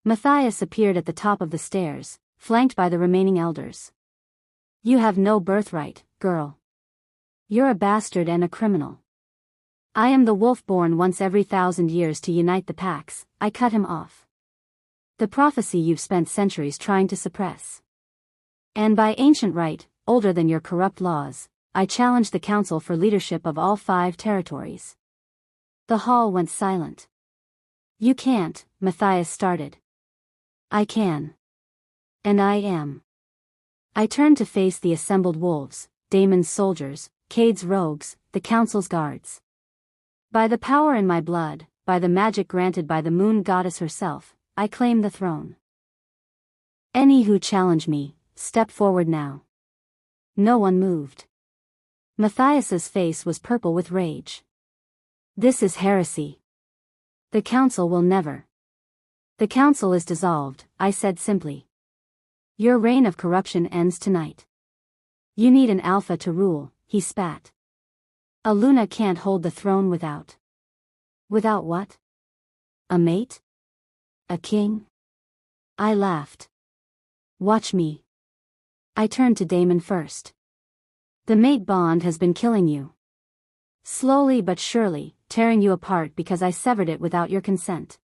Matthias appeared at the top of the stairs, flanked by the remaining elders. "You have no birthright, girl. You're a bastard and a criminal." "I am the wolf born once every 1,000 years to unite the packs," I cut him off. "The prophecy you've spent centuries trying to suppress. And by ancient right, older than your corrupt laws, I challenge the council for leadership of all 5 territories." The hall went silent. "You can't," Matthias started. "I can. And I am." I turned to face the assembled wolves, Damon's soldiers, Cade's rogues, the council's guards. "By the power in my blood, by the magic granted by the moon goddess herself, I claim the throne. Any who challenge me, step forward now." No one moved. Matthias's face was purple with rage. "This is heresy. The council will never." "The council is dissolved," I said simply. "Your reign of corruption ends tonight. You need an alpha to rule," he spat. "A Luna can't hold the throne without." "Without what? A mate? A king?" I laughed. "Watch me." I turned to Damon first. "The mate bond has been killing you. Slowly but surely, tearing you apart because I severed it without your consent.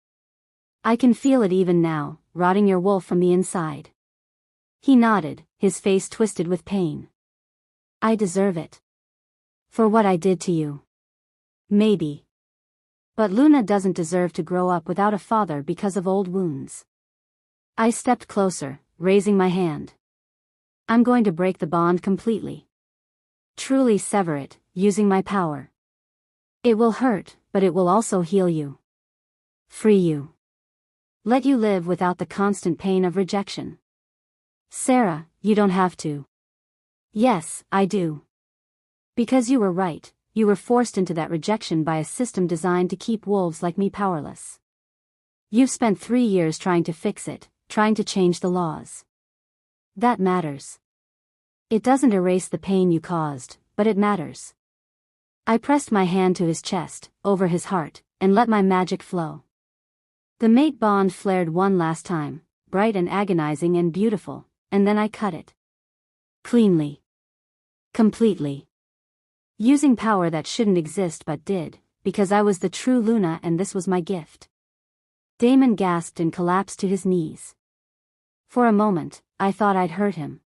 I can feel it even now, rotting your wolf from the inside." He nodded, his face twisted with pain. "I deserve it. For what I did to you. Maybe. But Luna doesn't deserve to grow up without a father because of old wounds." I stepped closer, raising my hand. "I'm going to break the bond completely. Truly sever it, using my power. It will hurt, but it will also heal you. Free you. Let you live without the constant pain of rejection." "Sarah, you don't have to." "Yes, I do. Because you were right, you were forced into that rejection by a system designed to keep wolves like me powerless. You've spent 3 years trying to fix it, trying to change the laws. That matters. It doesn't erase the pain you caused, but it matters." I pressed my hand to his chest, over his heart, and let my magic flow. The mate bond flared one last time, bright and agonizing and beautiful, and then I cut it. Cleanly. Completely. Using power that shouldn't exist but did, because I was the true Luna and this was my gift. Damon gasped and collapsed to his knees. For a moment, I thought I'd hurt him.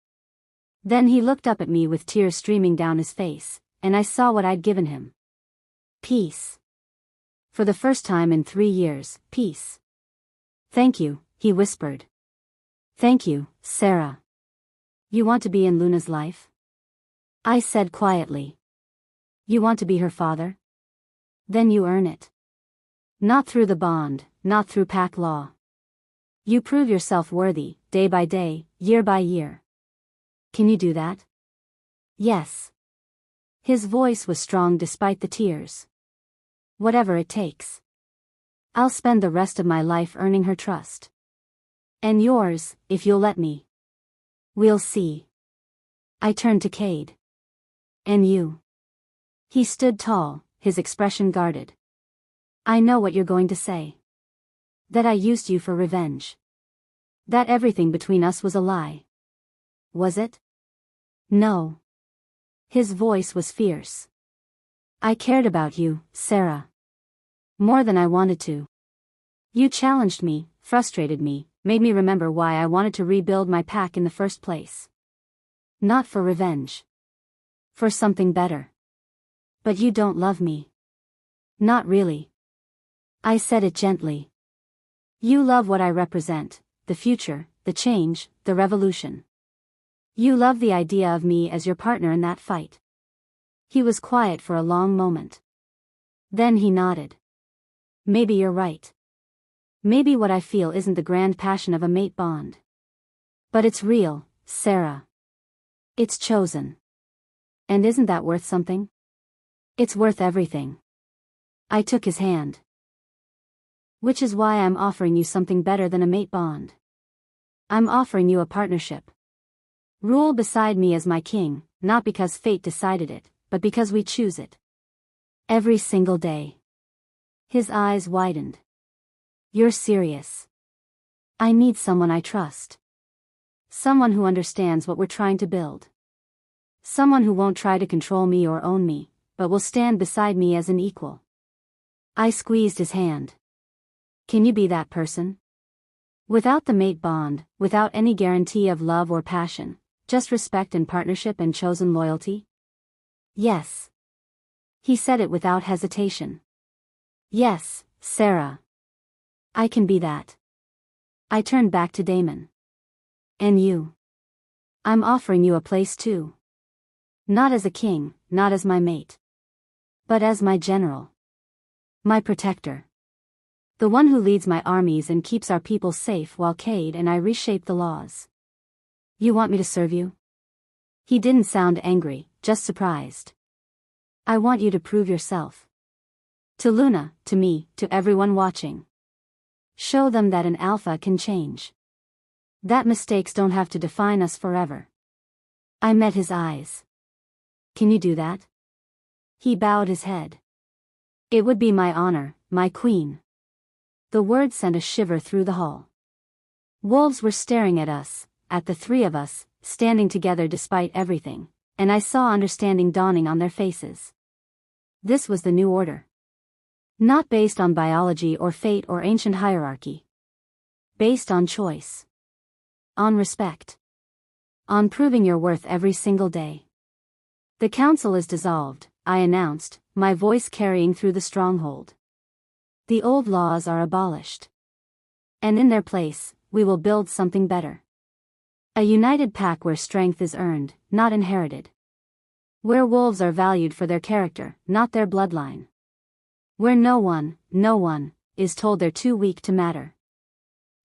Then he looked up at me with tears streaming down his face, and I saw what I'd given him. Peace. For the first time in 3 years, peace. "Thank you," he whispered. Thank you, Sarah. You want to be in Luna's life? I said quietly. You want to be her father? Then you earn it. Not through the bond, not through pack law. You prove yourself worthy, day by day, year by year. Can you do that? Yes. His voice was strong despite the tears. Whatever it takes. I'll spend the rest of my life earning her trust. And yours, if you'll let me. We'll see. I turned to Cade. And you? He stood tall, his expression guarded. I know what you're going to say. That I used you for revenge. That everything between us was a lie. Was it? No. His voice was fierce. I cared about you, Sarah. More than I wanted to. You challenged me, frustrated me, made me remember why I wanted to rebuild my pack in the first place. Not for revenge. For something better. But you don't love me. Not really. I said it gently. You love what I represent, the future, the change, the revolution. You love the idea of me as your partner in that fight. He was quiet for a long moment. Then he nodded. Maybe you're right. Maybe what I feel isn't the grand passion of a mate bond. But it's real, Sarah. It's chosen. And isn't that worth something? It's worth everything. I took his hand. Which is why I'm offering you something better than a mate bond. I'm offering you a partnership. Rule beside me as my king, not because fate decided it, but because we choose it. Every single day. His eyes widened. You're serious. I need someone I trust. Someone who understands what we're trying to build. Someone who won't try to control me or own me, but will stand beside me as an equal. I squeezed his hand. Can you be that person? Without the mate bond, without any guarantee of love or passion, just respect and partnership and chosen loyalty? Yes. He said it without hesitation. Yes, Sarah. I can be that. I turned back to Damon. And you? I'm offering you a place too. Not as a king, not as my mate. But as my general. My protector. The one who leads my armies and keeps our people safe while Cade and I reshape the laws. You want me to serve you? He didn't sound angry, just surprised. I want you to prove yourself. To Luna, to me, to everyone watching. Show them that an alpha can change. That mistakes don't have to define us forever. I met his eyes. Can you do that? He bowed his head. It would be my honor, my queen. The words sent a shiver through the hall. Wolves were staring at us, at the three of us, standing together despite everything, and I saw understanding dawning on their faces. This was the new order. Not based on biology or fate or ancient hierarchy. Based on choice. On respect. On proving your worth every single day. The council is dissolved, I announced, my voice carrying through the stronghold. The old laws are abolished. And in their place, we will build something better. A united pack where strength is earned, not inherited. Where wolves are valued for their character, not their bloodline. Where no one, is told they're too weak to matter.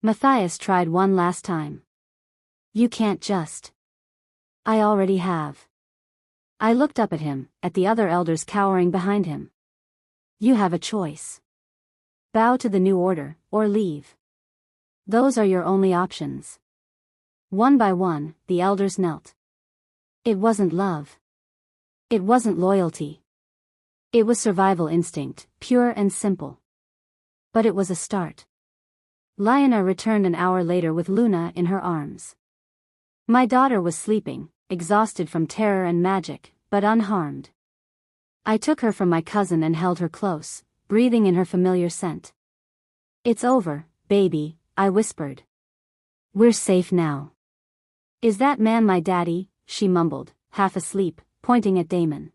Matthias tried one last time. You can't just. I already have. I looked up at him, at the other elders cowering behind him. You have a choice. Bow to the new order, or leave. Those are your only options. One by one, the elders knelt. It wasn't love. It wasn't loyalty. It was survival instinct, pure and simple. But it was a start. Lyanna returned an hour later with Luna in her arms. My daughter was sleeping, exhausted from terror and magic, but unharmed. I took her from my cousin and held her close, breathing in her familiar scent. It's over, baby, I whispered. We're safe now. Is that man my daddy? She mumbled, half asleep, pointing at Damon.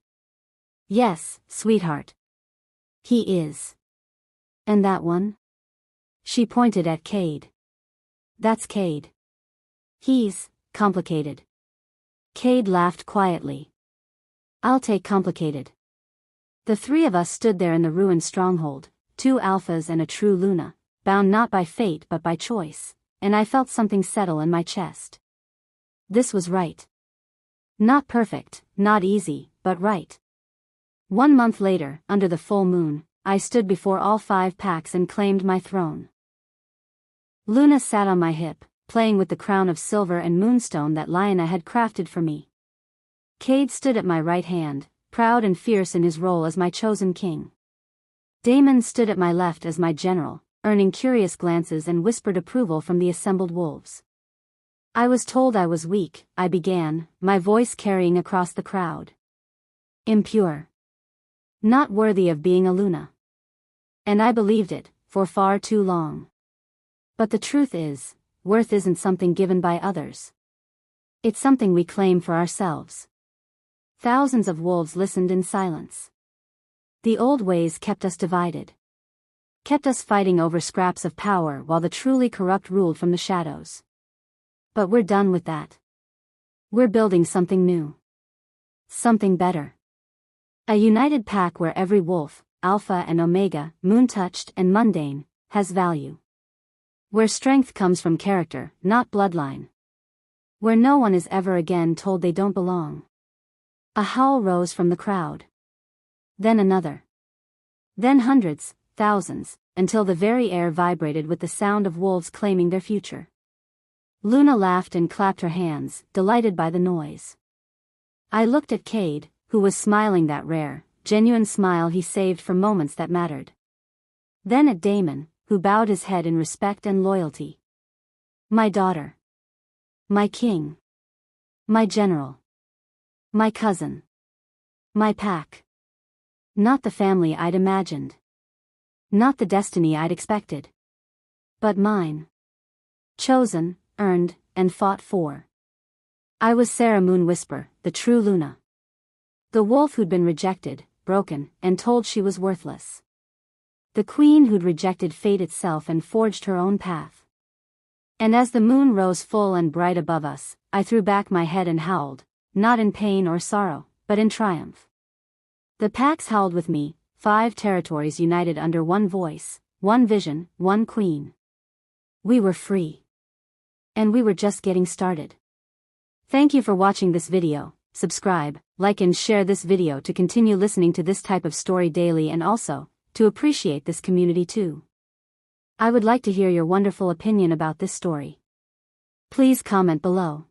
Yes, sweetheart. He is. And that one? She pointed at Cade. That's Cade. He's complicated. Cade laughed quietly. I'll take complicated. The three of us stood there in the ruined stronghold, two alphas and a true Luna, bound not by fate but by choice, and I felt something settle in my chest. This was right. Not perfect, not easy, but right. 1 month later, under the full moon, I stood before all 5 packs and claimed my throne. Luna sat on my hip, playing with the crown of silver and moonstone that Lyanna had crafted for me. Cade stood at my right hand, proud and fierce in his role as my chosen king. Damon stood at my left as my general, earning curious glances and whispered approval from the assembled wolves. I was told I was weak, I began, my voice carrying across the crowd. Impure. Not worthy of being a Luna. And I believed it, for far too long. But the truth is, worth isn't something given by others. It's something we claim for ourselves. Thousands of wolves listened in silence. The old ways kept us divided. Kept us fighting over scraps of power while the truly corrupt ruled from the shadows. But we're done with that. We're building something new. Something better. A united pack where every wolf, alpha and omega, moon-touched and mundane, has value. Where strength comes from character, not bloodline. Where no one is ever again told they don't belong. A howl rose from the crowd. Then another. Then hundreds, thousands, until the very air vibrated with the sound of wolves claiming their future. Luna laughed and clapped her hands, delighted by the noise. I looked at Cade, who was smiling that rare, genuine smile he saved for moments that mattered. Then at Damon, who bowed his head in respect and loyalty. My daughter. My king. My general. My cousin. My pack. Not the family I'd imagined. Not the destiny I'd expected. But mine. Chosen, earned, and fought for. I was Sarah Moon Whisper, the true Luna. The wolf who'd been rejected, broken, and told she was worthless. The queen who'd rejected fate itself and forged her own path. And as the moon rose full and bright above us, I threw back my head and howled, not in pain or sorrow, but in triumph. The packs howled with me, 5 territories united under one voice, one vision, one queen. We were free. And we were just getting started. Thank you for watching this video. Subscribe, like and share this video to continue listening to this type of story daily and also, to appreciate this community too. I would like to hear your wonderful opinion about this story. Please comment below.